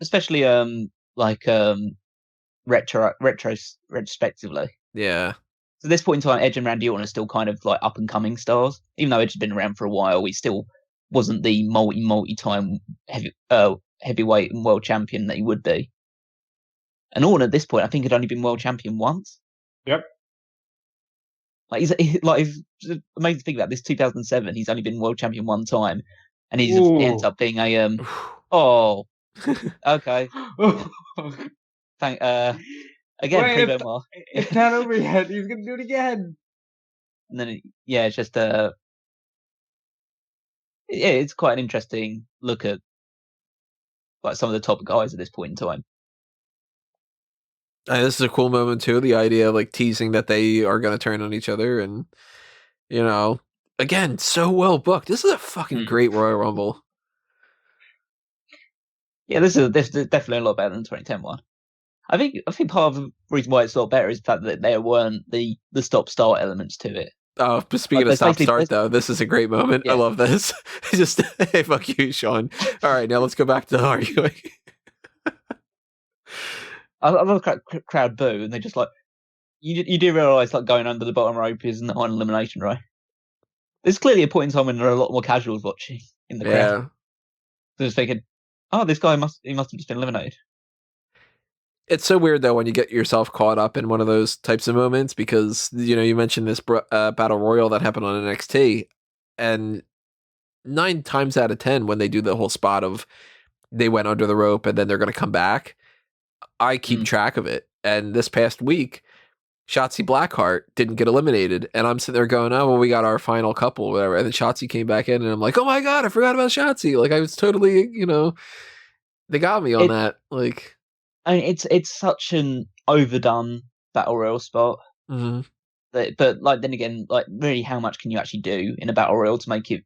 Especially, retrospectively. Yeah. So at this point in time, Edge and Randy Orton are still kind of like up and coming stars. Even though Edge has been around for a while, he still wasn't the multi-time heavyweight and world champion that he would be. And Orton at this point, I think, had only been world champion once. Yep. Like he's amazing to think about this. 2007, he's only been world champion one time, and he ends up being a okay. Again, Benoit. It's not over yet. He's gonna do it again. And then, it's just it's quite an interesting look at like some of the top guys at this point in time. This is a cool moment too. The idea of like teasing that they are going to turn on each other, and again, so well booked. This is a fucking great Royal Rumble. Yeah, this is definitely a lot better than the 2010 one. I think part of the reason why it's a lot better is the fact that there weren't the stop-start elements to it. Oh, but speaking of stop-start, though, this is a great moment. Yeah. I love this. Just, hey, fuck you, Shawn. All right, now let's go back to arguing. I love the crowd boo, and they just like, you do realise like going under the bottom rope is not an elimination, right? There's clearly a point in time when there are a lot more casuals watching in the crowd. Yeah. So just thinking, oh, this guy must have just been eliminated. It's so weird, though, when you get yourself caught up in one of those types of moments because, you mentioned this Battle Royal that happened on NXT, and 9 times out of 10, when they do the whole spot of they went under the rope and then they're going to come back, I keep track of it. And this past week, Shotzi Blackheart didn't get eliminated, and I'm sitting there going, oh, well, we got our final couple, whatever. And then Shotzi came back in, and I'm like, oh my God, I forgot about Shotzi. Like, I was totally, they got me on that. Like, I mean, it's such an overdone battle royal spot. Mm-hmm. But like then again, like really, how much can you actually do in a battle royal to make it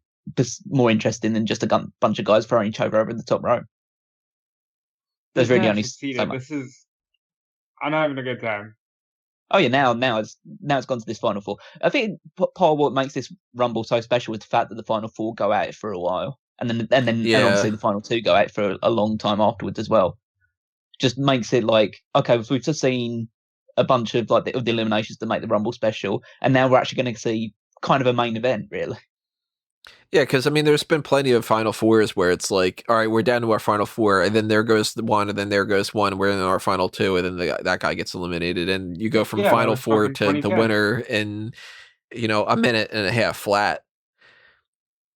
more interesting than just a bunch of guys throwing each other over the top rope? There's really only so much. I'm having a good time. Oh yeah, now it's gone to this Final Four. I think part of what makes this Rumble so special is the fact that the Final Four go at it for a while, and then obviously the Final Two go at it for a long time afterwards as well. Just makes it like, okay, so we've just seen a bunch of like the eliminations that make the Rumble special, and now we're actually going to see kind of a main event, really. Yeah, because I mean, there's been plenty of Final Fours where it's like, all right, we're down to our Final Four, and then there goes the one, and then there goes one. We're in our Final Two, and then that guy gets eliminated, and you go from Final Four to the winner in a minute and a half flat.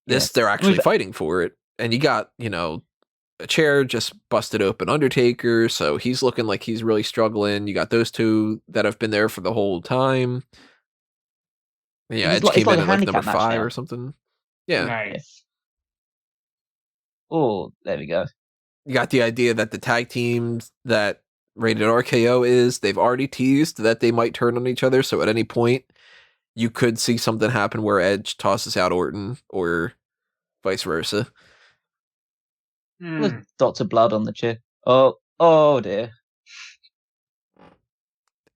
They're actually fighting for it, and you got a chair just busted open Undertaker, so he's looking like he's really struggling. You got those two that have been there for the whole time. Yeah, Edge came in at like number 5 or something. Yeah. Nice. Oh, there we go. You got the idea that the tag teams that Rated RKO they've already teased that they might turn on each other, so at any point you could see something happen where Edge tosses out Orton or vice versa. There's dots of blood on the chair. Oh dear.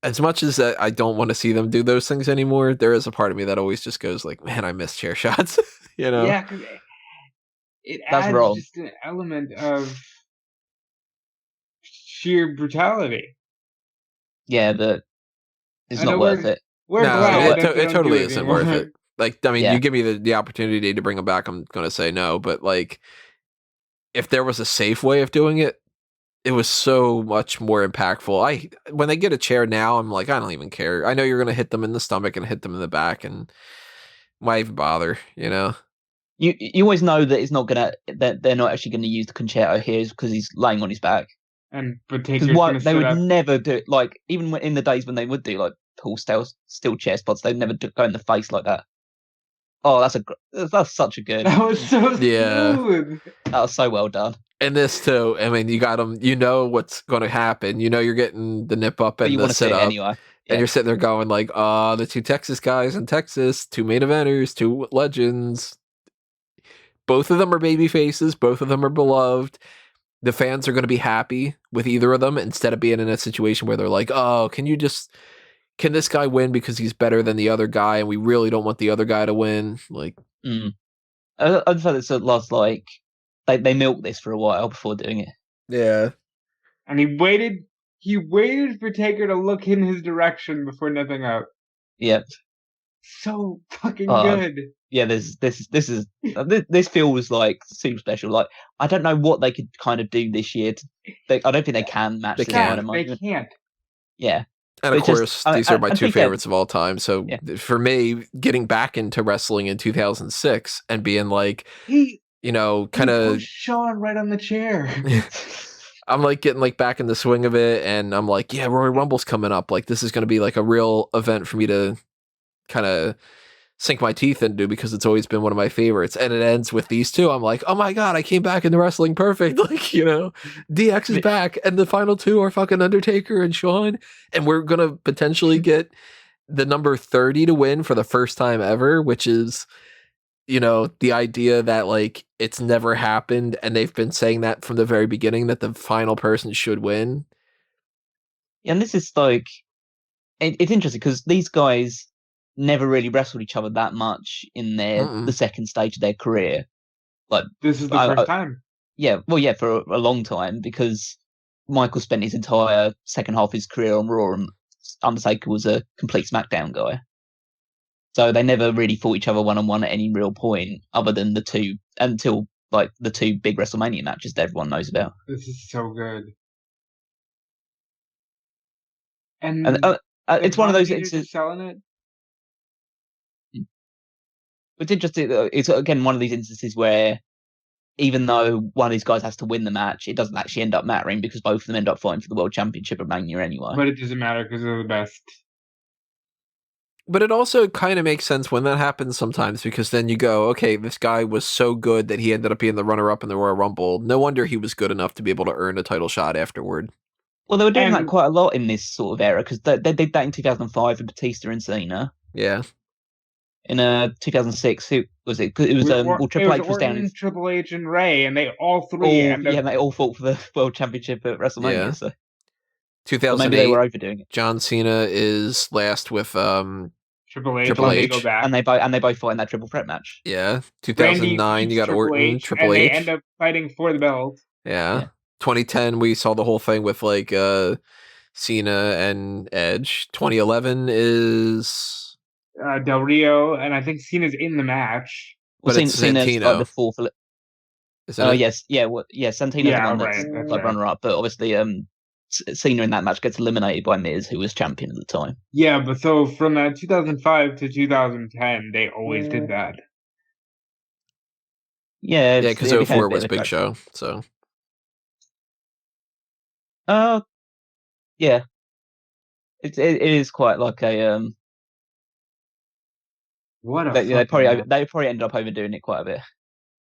As much as I don't want to see them do those things anymore, there is a part of me that always just goes like, man, I miss chair shots. You know? Yeah, because it That's adds wrong. just an element of sheer brutality. Yeah, but it's I not know worth it. We're No, glad that they it don't totally do isn't worth anymore. it. Like, I mean, Yeah. you give me the opportunity to bring them back, I'm going to say no. But, like, if there was a safe way of doing it, it was so much more impactful. When they get a chair now, I'm like, I don't even care. I know you're going to hit them in the stomach and hit them in the back, and why even bother, you know? You always know that it's not that they're not actually gonna use the concerto here because he's laying on his back. And Because Taker's gonna they sit would up. never do it. Like even in the days when they would do like pull still chair spots, they'd never go in the face like that. Oh, that's such a good. That was so Yeah. smooth. That was so well done. And this too, I mean, you got them. You know what's going to happen. You know you're getting the nip up But and you the want to see sit it up, anyway. Yeah. and you're sitting there going like, the two Texas guys in Texas, two main eventers, two legends. Both of them are baby faces. Both of them are beloved. The fans are going to be happy with either of them instead of being in a situation where they're like, oh, can this guy win because he's better than the other guy, and we really don't want the other guy to win? Like, I felt it's last like they milked this for a while before doing it. yeah. And he waited for Taker to look in his direction before nipping out. Yeah. So fucking good. Yeah, this feels like super special. Like I don't know what they could kind of do this year. I don't think they can match this kind of They moment. can't. Yeah. And of course, these are my two favorites of all time. So for me, getting back into wrestling in 2006 and being like, kind of Shawn right on the chair. I'm like getting like back in the swing of it, and I'm like, yeah, Royal Rumble's coming up. Like this is going to be like a real event for me to kind of sink my teeth into because it's always been one of my favorites. And it ends with these two. I'm like, oh my god, I came back into wrestling perfect. Like, DX is back, and the final two are fucking Undertaker and Shawn, and we're gonna potentially get the number 30 to win for the first time ever, which is, the idea that like it's never happened, and they've been saying that from the very beginning that the final person should win. And this is like, it's interesting because these guys never really wrestled each other that much in the second stage of their career. Like this is the first time. Yeah, well, yeah, for a long time because Michael spent his entire second half of his career on Raw, and Undertaker was a complete SmackDown guy. So they never really fought each other one-on-one at any real point, other than the two big WrestleMania matches that everyone knows about. This is so good. And it's one of those. It's selling it. It's interesting. It's again one of these instances where even though one of these guys has to win the match, it doesn't actually end up mattering because both of them end up fighting for the World Championship at Mania anyway. But it doesn't matter because they're the best. But it also kind of makes sense when that happens sometimes, because then you go, okay, this guy was so good that he ended up being the runner-up in the Royal Rumble. No wonder he was good enough to be able to earn a title shot afterward. Well, they were doing that quite a lot in this sort of era, because they did that in 2005 with Batista and Cena. Yeah. In 2006, who was it? It was Triple H was down in Triple H and Ray, and they all three. They all fought for the World Championship at WrestleMania. Yeah. So 2008, maybe they were overdoing it. John Cena is last with Triple H, Triple H. They go back. and they both fight in that triple threat match. Yeah. 2009, you got Orton, Triple H. They end up fighting for the belt. Yeah. 2010, we saw the whole thing with like Cena and Edge. 2011 is Del Rio, and I think Cena's in the match. But it's Cena's Santino. Like the fourth. Yes, Santino's the one that's runner up, but obviously Cena in that match gets eliminated by Miz, who was champion at the time. Yeah, but so from 2005 to 2010, they always did that. Yeah, because 04 was Big Show, so. Yeah. It is quite like a What a they probably ended up overdoing it quite a bit.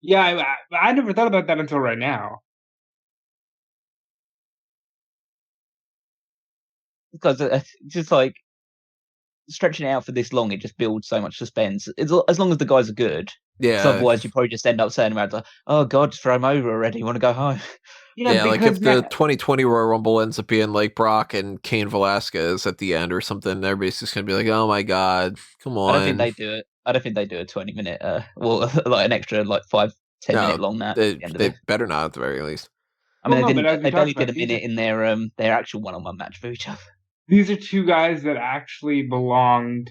Yeah, I never thought about that until right now. Because it's just like stretching it out for this long, it just builds so much suspense. It's, as long as the guys are good. Yeah. Otherwise, you probably just end up saying about, like, oh God, throw him over already. You want to go home? Yeah, like if the 2020 Royal Rumble ends up being like Brock and Cain Velasquez at the end or something, everybody's just gonna be like, "Oh my God, come on!" I don't think they do it. I don't think they do a 20-minute, like an extra like 5-10 minute long match. They better not at the very least. I mean, they barely did a minute in their actual one-on-one match for each other. These are two guys that actually belonged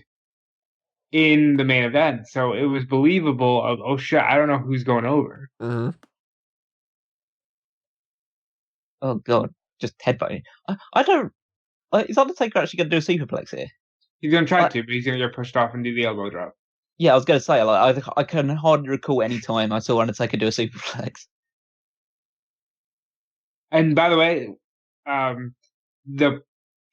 in the main event, so it was believable. Oh shit, I don't know who's going over. Mm-hmm. Oh God, just headbutting. I don't. Is Undertaker actually going to do a superplex here? He's going to try to, but he's going to get pushed off and do the elbow drop. Yeah, I was going to say, like, I can hardly recall any time I saw Undertaker do a superplex. And by the way, the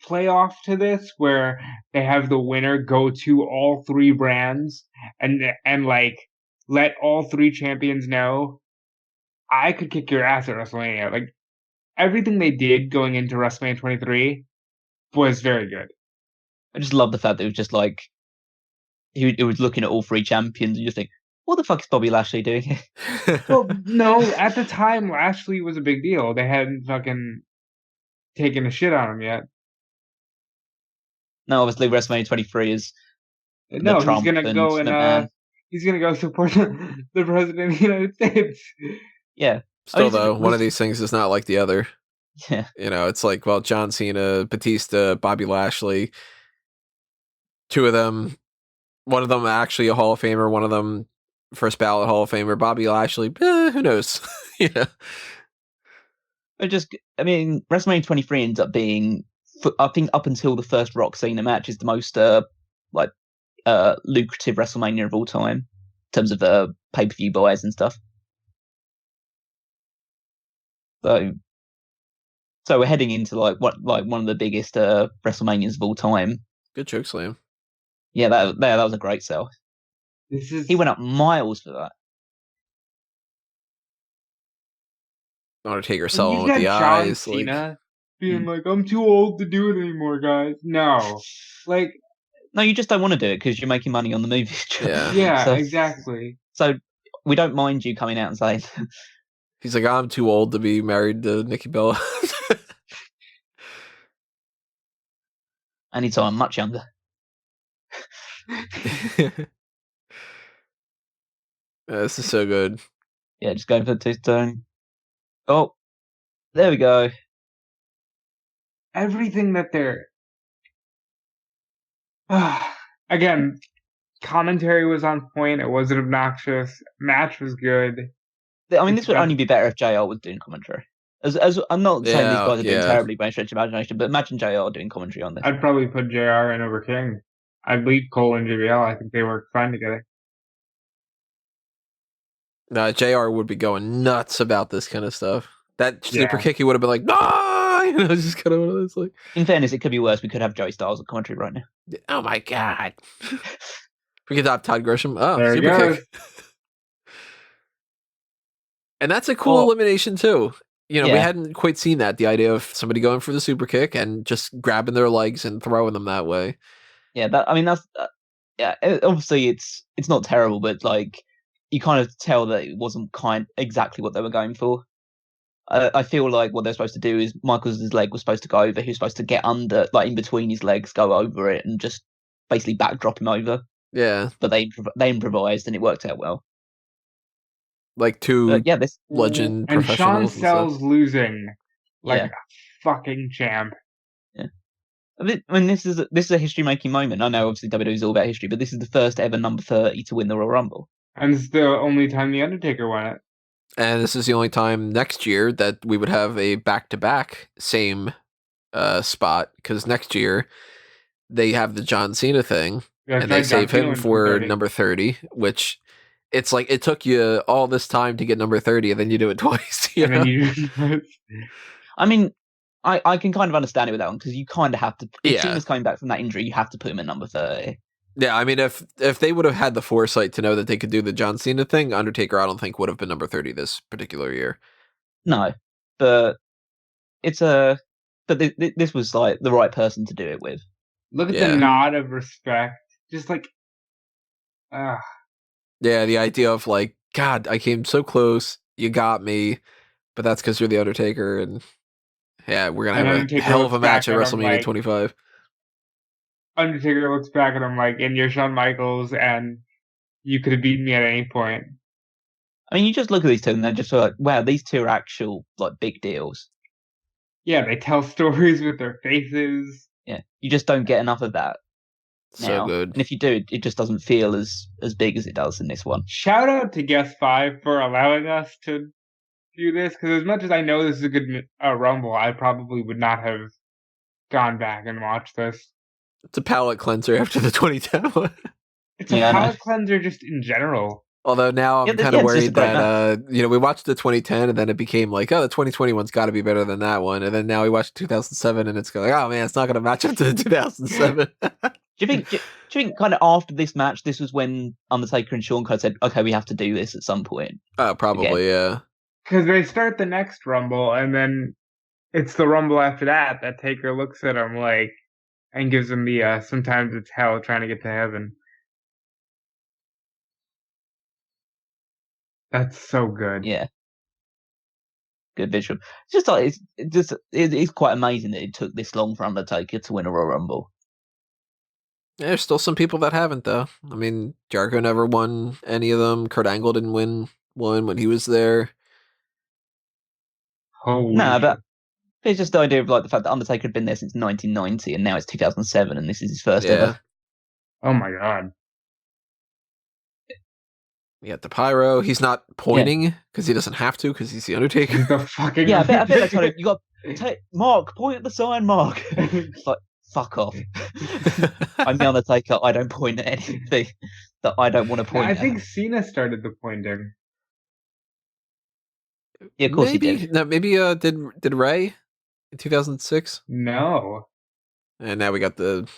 playoff to this, where they have the winner go to all three brands and like let all three champions know, I could kick your ass at WrestleMania. Like, everything they did going into WrestleMania 23 was very good. I just love the fact that it was just like it was looking at all three champions and you think, what the fuck is Bobby Lashley doing here? Well, no, at the time Lashley was a big deal. They hadn't fucking taken a shit on him yet. No, obviously WrestleMania 23 is no. He's gonna go and he's gonna go support the president of the United States. Yeah. Still though, one of these things is not like the other. Yeah. You know, it's like, well, John Cena, Batista, Bobby Lashley, two of them, one of them actually a Hall of Famer, one of them first ballot Hall of Famer. Bobby Lashley, who knows? You know. I mean, WrestleMania 23 ends up being, I think, up until the first Rock Cena match, is the most lucrative WrestleMania of all time in terms of pay-per-view buys and stuff. So we're heading into like one of the biggest WrestleManias of all time. Good choke slam. Yeah, that was a great sell. He went up miles for that. Undertaker selling with the eyes, John Cena being like, "I'm too old to do it anymore, guys." No, like, no, you just don't want to do it because you're making money on the movies. Yeah, exactly. So we don't mind you coming out and saying. He's like, I'm too old to be married to Nikki Bella. Anytime, much younger. This is so good. Yeah, just going for the two-tone. Oh, there we go. Everything that they're... Again, commentary was on point. It wasn't obnoxious. Match was good. I mean, this would only be better if JR was doing commentary. As I'm not saying these guys are doing terribly by stretch of imagination, but imagine JR doing commentary on this. I'd probably put JR in over King. I'd leave Cole and JBL. I think they work fine together. No, JR would be going nuts about this kind of stuff. That super kick, he would have been like, no, you know, just kind of one of those like. In fairness, it could be worse. We could have Joey Styles on commentary right now. Oh my god! We could have Todd Grisham. Oh, there super kick. And that's a cool elimination too. You know, we hadn't quite seen that. The idea of somebody going for the super kick and just grabbing their legs and throwing them that way. Yeah, that's obviously it's not terrible, but like you kind of tell that it wasn't exactly what they were going for. I feel like what they're supposed to do is Michaels' leg was supposed to go over. He was supposed to get under, like in between his legs, go over it, and just basically backdrop him over. Yeah, but they improvised and it worked out well. Like two legend and professionals. And Shawn sells losing like a fucking champ. Yeah, I mean this is a history making moment. I know obviously WWE is all about history, but this is the first ever number 30 to win the Royal Rumble, and it's the only time the Undertaker won it. And this is the only time next year that we would have a back-to-back same spot, because next year they have the John Cena thing, and they save him for number 30, which it's like it took you all this time to get number 30, and then you do it twice. I mean, I can kind of understand it with that one, because you kind of have to. If Cena's coming back from that injury, you have to put him at number 30. Yeah, I mean, if they would have had the foresight to know that they could do the John Cena thing, Undertaker, I don't think would have been number 30 this particular year. No, but this was like the right person to do it with. Look at Yeah. the nod of respect. Just like, Yeah, the idea of like, God, I came so close, you got me, but that's because you're the Undertaker, and yeah, we're gonna and have a Undertaker hell of a looks match back at at him WrestleMania like, 25. Undertaker looks back at him like, and you're Shawn Michaels, and you could have beaten me at any point. I mean, you just look at these two and they're just like, wow, these two are actual like big deals. Yeah, they tell stories with their faces. Yeah, you just don't get enough of that So now. good. And if you do, it just doesn't feel as big as it does in this one. Shout out to Guest 5 for allowing us to do this, because as much as I know this is a good Rumble, I probably would not have gone back and watched this. It's a palate cleanser after the 2010 one. It's a palate cleanser just in general. Although now I'm kind of worried that, we watched the 2010 and then it became like, oh, the 2020 one's got to be better than that one. And then now we watched 2007 and it's like, oh man, it's not going to match up to the 2007. Do you think kind of after this match, this was when Undertaker and Shawn kind of said, okay, we have to do this at some point? Probably, yeah. Because they start the next Rumble and then it's the Rumble after that Taker looks at him like, and gives him the, sometimes it's hell trying to get to heaven. That's so good. Yeah. Good visual. It's just like it's quite amazing that it took this long for Undertaker to win a Royal Rumble. There's still some people that haven't, though. I mean, Jericho never won any of them. Kurt Angle didn't win one when he was there. But it's just the idea of like the fact that Undertaker had been there since 1990 and now it's 2007 and this is his first ever. Oh my god. We got the pyro. He's not pointing because he doesn't have to because he's the Undertaker. The fucking I bet that's kind of, you got Mark, point at the sign, Mark. Like, fuck off. I'm the Undertaker. I don't point at anything that I don't want to point at. I think Cena started the pointing. Yeah, of course he did. No, maybe did Ray in 2006? No. And now we got the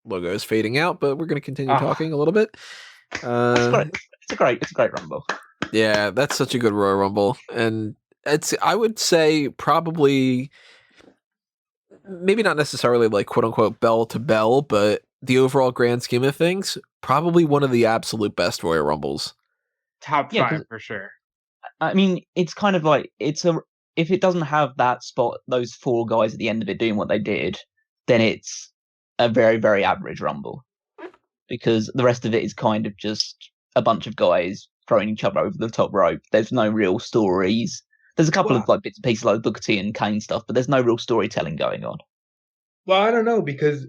logos fading out, but we're going to continue talking a little bit. It's a great Rumble. Yeah, that's such a good Royal Rumble, and I would say probably maybe not necessarily like quote unquote bell to bell, but the overall grand scheme of things, probably one of the absolute best Royal Rumbles. Top 5 for sure. I mean, it's kind of like if it doesn't have that spot, those 4 guys at the end of it doing what they did, then it's a very, very average Rumble. Because the rest of it is kind of just a bunch of guys throwing each other over the top rope. There's no real stories. There's a couple of like bits and pieces like Booker T and Kane stuff, but there's no real storytelling going on. Well, I don't know, because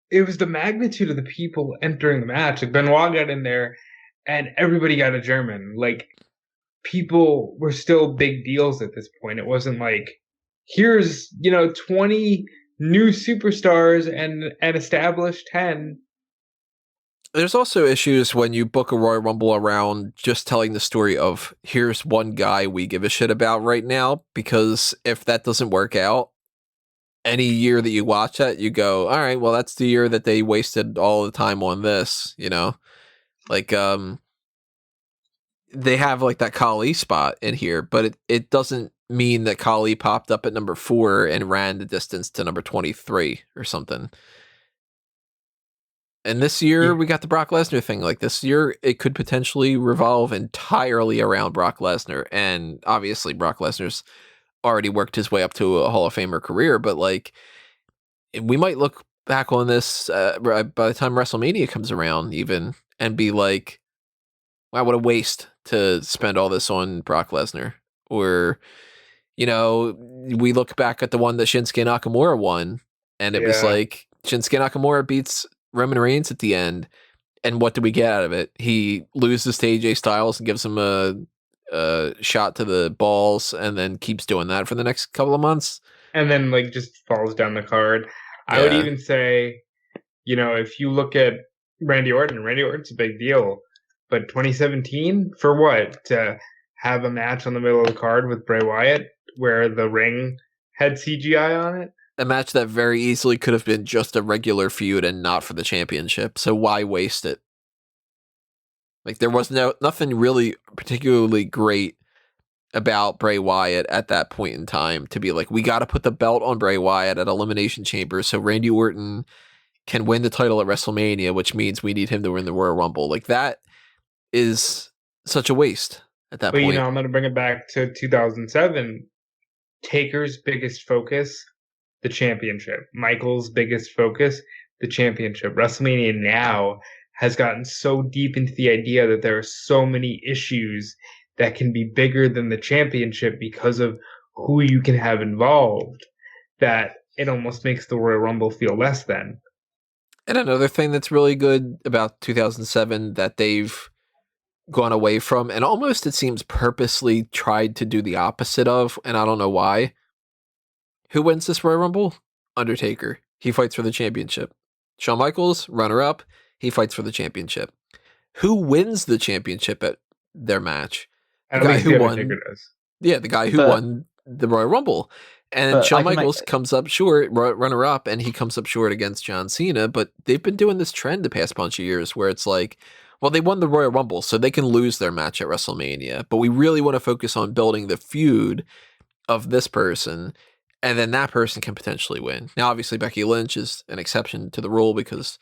it was the magnitude of the people entering the match. Like Benoit got in there and everybody got a German. Like, people were still big deals at this point. It wasn't like, here's, 20 new superstars and established 10. There's also issues when you book a Royal Rumble around just telling the story of here's one guy we give a shit about right now, because if that doesn't work out, any year that you watch that, you go, all right, well, that's the year that they wasted all the time on this, like, they have like that Khali spot in here, but it doesn't mean that Khali popped up at number 4 and ran the distance to number 23 or something. And this year we got the Brock Lesnar thing. Like this year, it could potentially revolve entirely around Brock Lesnar. And obviously Brock Lesnar's already worked his way up to a Hall of Famer career, but like we might look back on this by the time WrestleMania comes around even and be like, wow, what a waste to spend all this on Brock Lesnar. Or, we look back at the one that Shinsuke Nakamura won and it was like Shinsuke Nakamura beats Roman Reigns at the end, and what do we get out of it? He loses to AJ Styles and gives him a shot to the balls, and then keeps doing that for the next couple of months, and then like just falls down the card. Yeah. I would even say, if you look at Randy Orton's a big deal, but 2017 for what? To have a match on the middle of the card with Bray Wyatt where the ring had CGI on it. A match that very easily could have been just a regular feud and not for the championship. So why waste it? Like there was nothing really particularly great about Bray Wyatt at that point in time to be like, we got to put the belt on Bray Wyatt at Elimination Chamber so Randy Orton can win the title at WrestleMania, which means we need him to win the Royal Rumble. Like, that is such a waste at that But point. I'm going to bring it back to 2007. Taker's biggest focus, the championship. Michael's biggest focus, the championship. WrestleMania now has gotten so deep into the idea that there are so many issues that can be bigger than the championship because of who you can have involved, that it almost makes the Royal Rumble feel less than. And another thing that's really good about 2007 that they've gone away from, and almost it seems purposely tried to do the opposite of, and I don't know why. Who wins this Royal Rumble? Undertaker. He fights for the championship. Shawn Michaels, runner-up. He fights for the championship. Who wins the championship at their match? The guy who won. Does. Yeah, the guy who won the Royal Rumble. And Shawn Michaels comes up short, runner-up, and he comes up short against John Cena, but they've been doing this trend the past bunch of years where it's like, well, they won the Royal Rumble, so they can lose their match at WrestleMania, but we really want to focus on building the feud of this person, and then that person can potentially win. Now, obviously, Becky Lynch is an exception to the rule because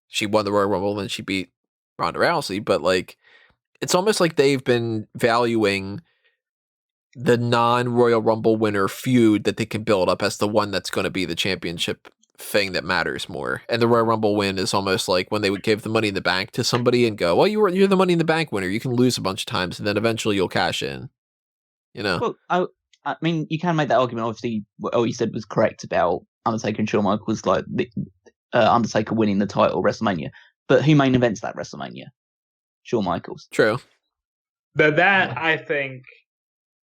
she won the Royal Rumble and she beat Ronda Rousey, but like, it's almost like they've been valuing the non-Royal Rumble winner feud that they can build up as the one that's going to be the championship thing that matters more. And the Royal Rumble win is almost like when they would give the Money in the Bank to somebody and go, well, you're the Money in the Bank winner. You can lose a bunch of times and then eventually you'll cash in. You know? Well, I mean, you can make that argument. Obviously, what you said was correct about Undertaker and Shawn Michaels, like the Undertaker winning the title WrestleMania. But who main events that WrestleMania? Shawn Michaels. True. But that, I think...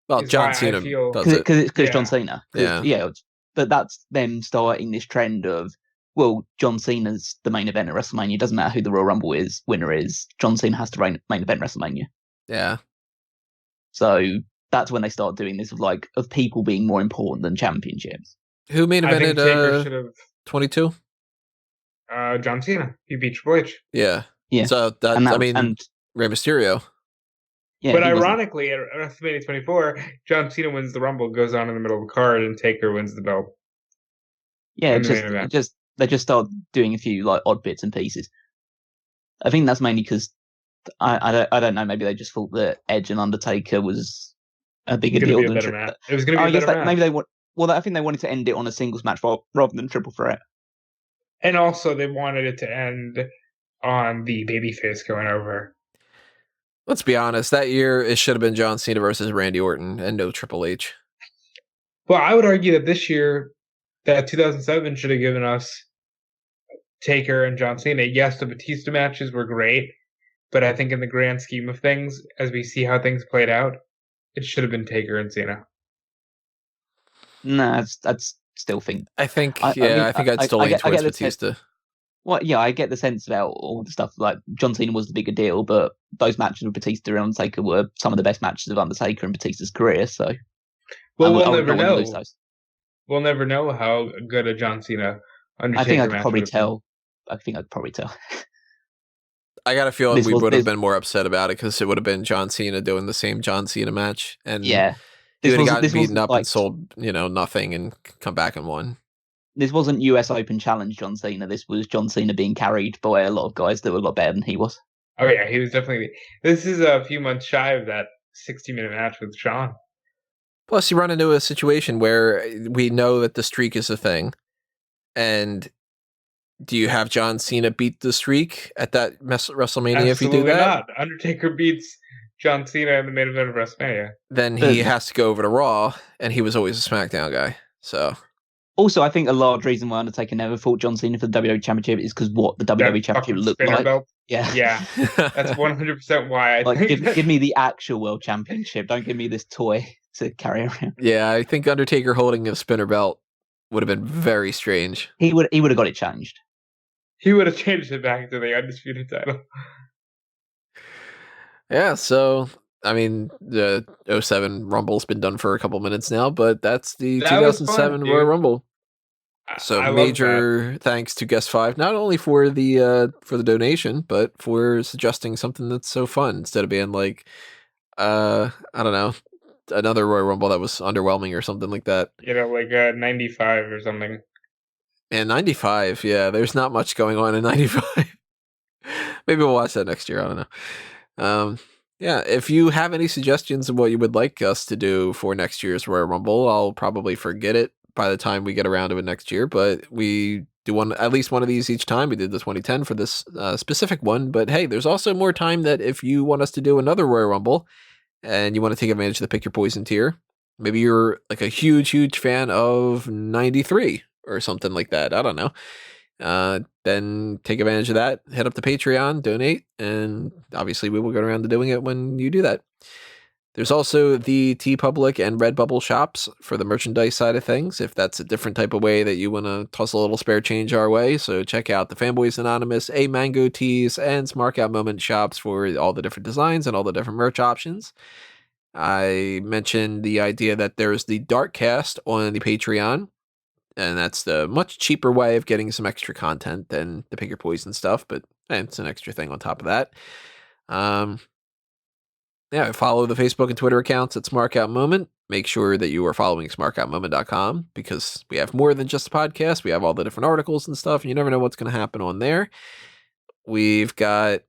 Well, John Cena does it. Because it's John Cena. Yeah. But that's them starting this trend of, well, John Cena's the main event at WrestleMania. It doesn't matter who the Royal Rumble winner is. John Cena has to main event WrestleMania. Yeah. So that's when they start doing this of people being more important than championships. Who main evented 22? John Cena. He beat Triple H. Yeah. Yeah. So and Rey Mysterio. Yeah, but ironically, at WrestleMania 24, John Cena wins the Rumble, goes on in the middle of the card, and Taker wins the belt. Yeah, they just start doing a few odd bits and pieces. I think that's mainly because I don't know. Maybe they just thought that Edge and Undertaker was a bigger deal than match. It was going to be a better match. Maybe they want. Well, I think they wanted to end it on a singles match rather than triple threat. And also, they wanted it to end on the babyface going over. Let's be honest. That year, it should have been John Cena versus Randy Orton and no Triple H. Well, I would argue that this year, that 2007 should have given us Taker and John Cena. Yes, the Batista matches were great, but I think in the grand scheme of things, as we see how things played out, it should have been Taker and Cena. No, I'd still think. I think I'd still lean towards Batista. Well, yeah, I get the sense about all the stuff. Like, John Cena was the bigger deal, but those matches with Batista and Undertaker were some of the best matches of Undertaker and Batista's career. So, well, we'll never know. We'll never know how good a John Cena Undertaker. I think I could probably tell. I think I could probably tell. I got a feeling we would have been more upset about it because it would have been John Cena doing the same John Cena match, and yeah, he would have gotten beaten up and sold, nothing, and come back and won. This wasn't US Open Challenge John Cena. This was John Cena being carried by a lot of guys that were a lot better than he was. Oh yeah, he was definitely. This is a few months shy of that 60-minute match with Shawn. Plus, you run into a situation where we know that the streak is a thing, and do you have John Cena beat the streak at that WrestleMania? Absolutely if you do that? Not. Undertaker beats John Cena in the main event of WrestleMania. Then he has to go over to Raw, and he was always a SmackDown guy. So. Also, I think a large reason why Undertaker never fought John Cena for the WWE Championship is because what the WWE Championship looked like. Belt. Yeah, that's 100% why. Give me the actual World Championship. Don't give me this toy to carry around. Yeah, I think Undertaker holding a spinner belt would have been very strange. He would have got it changed. He would have changed it back to the undisputed title. Yeah, so I mean, the 07 Rumble's been done for a couple minutes now, but that's the 2007 Royal Rumble. So major thanks to Guest 5, not only for the donation, but for suggesting something that's so fun instead of being like, I don't know, another Royal Rumble that was underwhelming or something like that. Like 95 or something. And 95, yeah, there's not much going on in 95. Maybe we'll watch that next year. I don't know. Yeah, if you have any suggestions of what you would like us to do for next year's Royal Rumble, I'll probably forget it by the time we get around to it next year. But we do at least one of these each time. We did the 2010 for this specific one. But hey, there's also more time that if you want us to do another Royal Rumble and you want to take advantage of the Pick Your Poison tier, maybe you're like a huge fan of 93 or something like that. I don't know. Then take advantage of that, head up to Patreon, donate, and obviously we will get around to doing it when you do that. There's also the TeePublic and Redbubble shops for the merchandise side of things, if that's a different type of way that you want to toss a little spare change our way. So check out the Fanboys Anonymous, A Mango Tees, and Smark Out Moment shops for all the different designs and all the different merch options. I mentioned the idea that there's the Darkcast on the Patreon, and that's the much cheaper way of getting some extra content than the Pick Your Poison stuff, but it's an extra thing on top of that. Yeah, follow the Facebook and Twitter accounts at Smark Out Moment. Make sure that you are following smarkoutmoment.com because we have more than just a podcast. We have all the different articles and stuff, and you never know what's going to happen on there. We've got,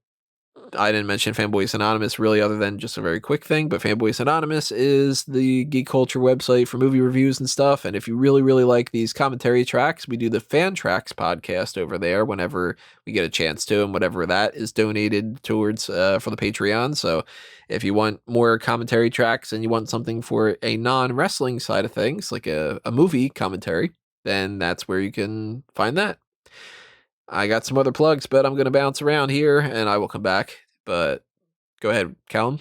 I didn't mention Fanboys Anonymous really other than just a very quick thing, but Fanboys Anonymous is the geek culture website for movie reviews and stuff. And if you really like these commentary tracks, we do the Fan Tracks podcast over there whenever we get a chance to, and whatever that is donated towards for the Patreon. So if you want more commentary tracks and you want something for a non-wrestling side of things, like a movie commentary, then that's where you can find that. I got some other plugs, but I'm going to bounce around here and I will come back. But go ahead, Callum.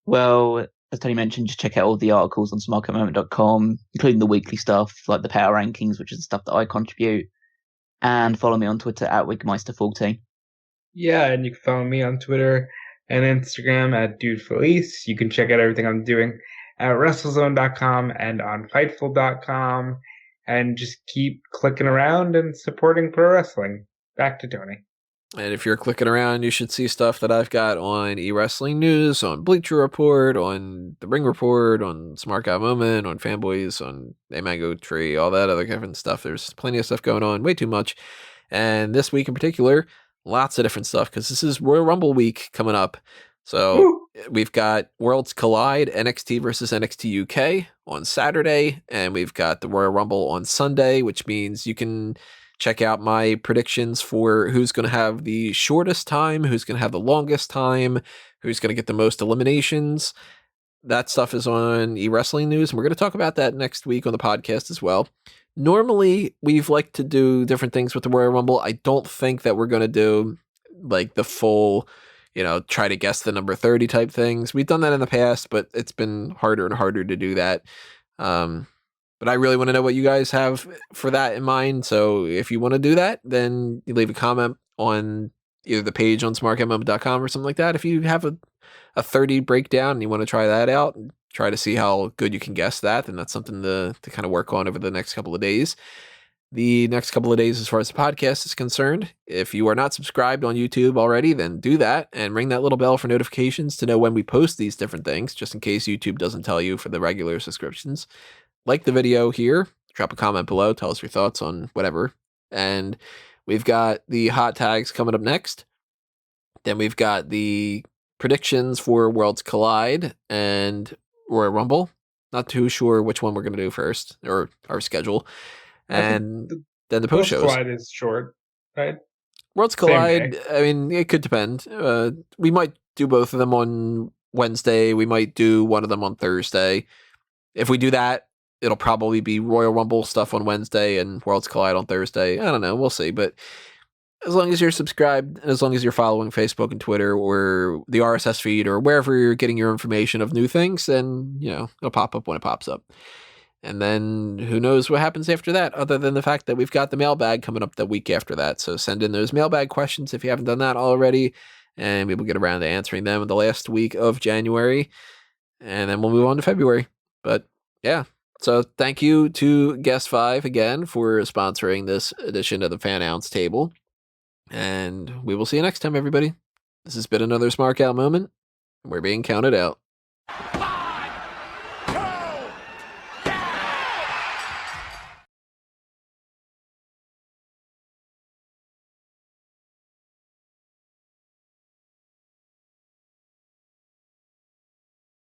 Well, as Tony mentioned, just check out all the articles on smarkoutmoment.com, including the weekly stuff like the power rankings, which is the stuff that I contribute. And follow me on Twitter at Wigmeister14. Yeah, and you can follow me on Twitter and Instagram at DudeFelice. You can check out everything I'm doing at WrestleZone.com and on Fightful.com. And just keep clicking around and supporting pro wrestling. Back to Tony. And if you're clicking around, you should see stuff that I've got on eWrestling News, on Bleacher Report, on The Ring Report, on Smart Out Moment, on Fanboys, on A Mango Tree, all that other kind of stuff. There's plenty of stuff going on, way too much. And this week in particular, lots of different stuff because this is Royal Rumble week coming up. So Woo! We've got Worlds Collide, NXT versus NXT UK on Saturday, and we've got the Royal Rumble on Sunday, which means you can check out my predictions for who's going to have the shortest time, who's going to have the longest time, who's going to get the most eliminations. That stuff is on eWrestling News, and we're going to talk about that next week on the podcast as well. Normally, we've liked to do different things with the Royal Rumble. I don't think that we're going to do like the full, try to guess the number 30 type things. We've done that in the past, but it's been harder and harder to do that. But I really want to know what you guys have for that in mind. So if you want to do that, then you leave a comment on either the page on smarkoutmoment.com or something like that. If you have a 30 breakdown and you want to try that out and try to see how good you can guess that, then that's something to kind of work on over the next couple of days. The next couple of days as far as the podcast is concerned, if you are not subscribed on YouTube already, then do that and ring that little bell for notifications to know when we post these different things, just in case YouTube doesn't tell you for the regular subscriptions. Like the video here, drop a comment below, tell us your thoughts on whatever. And we've got the hot tags coming up next. Then we've got the predictions for Worlds Collide and Royal Rumble. Not too sure which one we're going to do first, or our schedule. And then the post shows. Worlds Collide is short, right? Worlds Collide, I mean, it could depend. We might do both of them on Wednesday. We might do one of them on Thursday. If we do that, it'll probably be Royal Rumble stuff on Wednesday and Worlds Collide on Thursday. I don't know. We'll see. But as long as you're subscribed, and as long as you're following Facebook and Twitter or the RSS feed or wherever you're getting your information of new things, then, it'll pop up when it pops up. And then who knows what happens after that, other than the fact that we've got the mailbag coming up the week after that. So send in those mailbag questions if you haven't done that already, and we will get around to answering them in the last week of January. And then we'll move on to February. But yeah. So thank you to Guest 5 again for sponsoring this edition of the Fannounce Table. And we will see you next time, everybody. This has been another Smark Out moment. We're being counted out.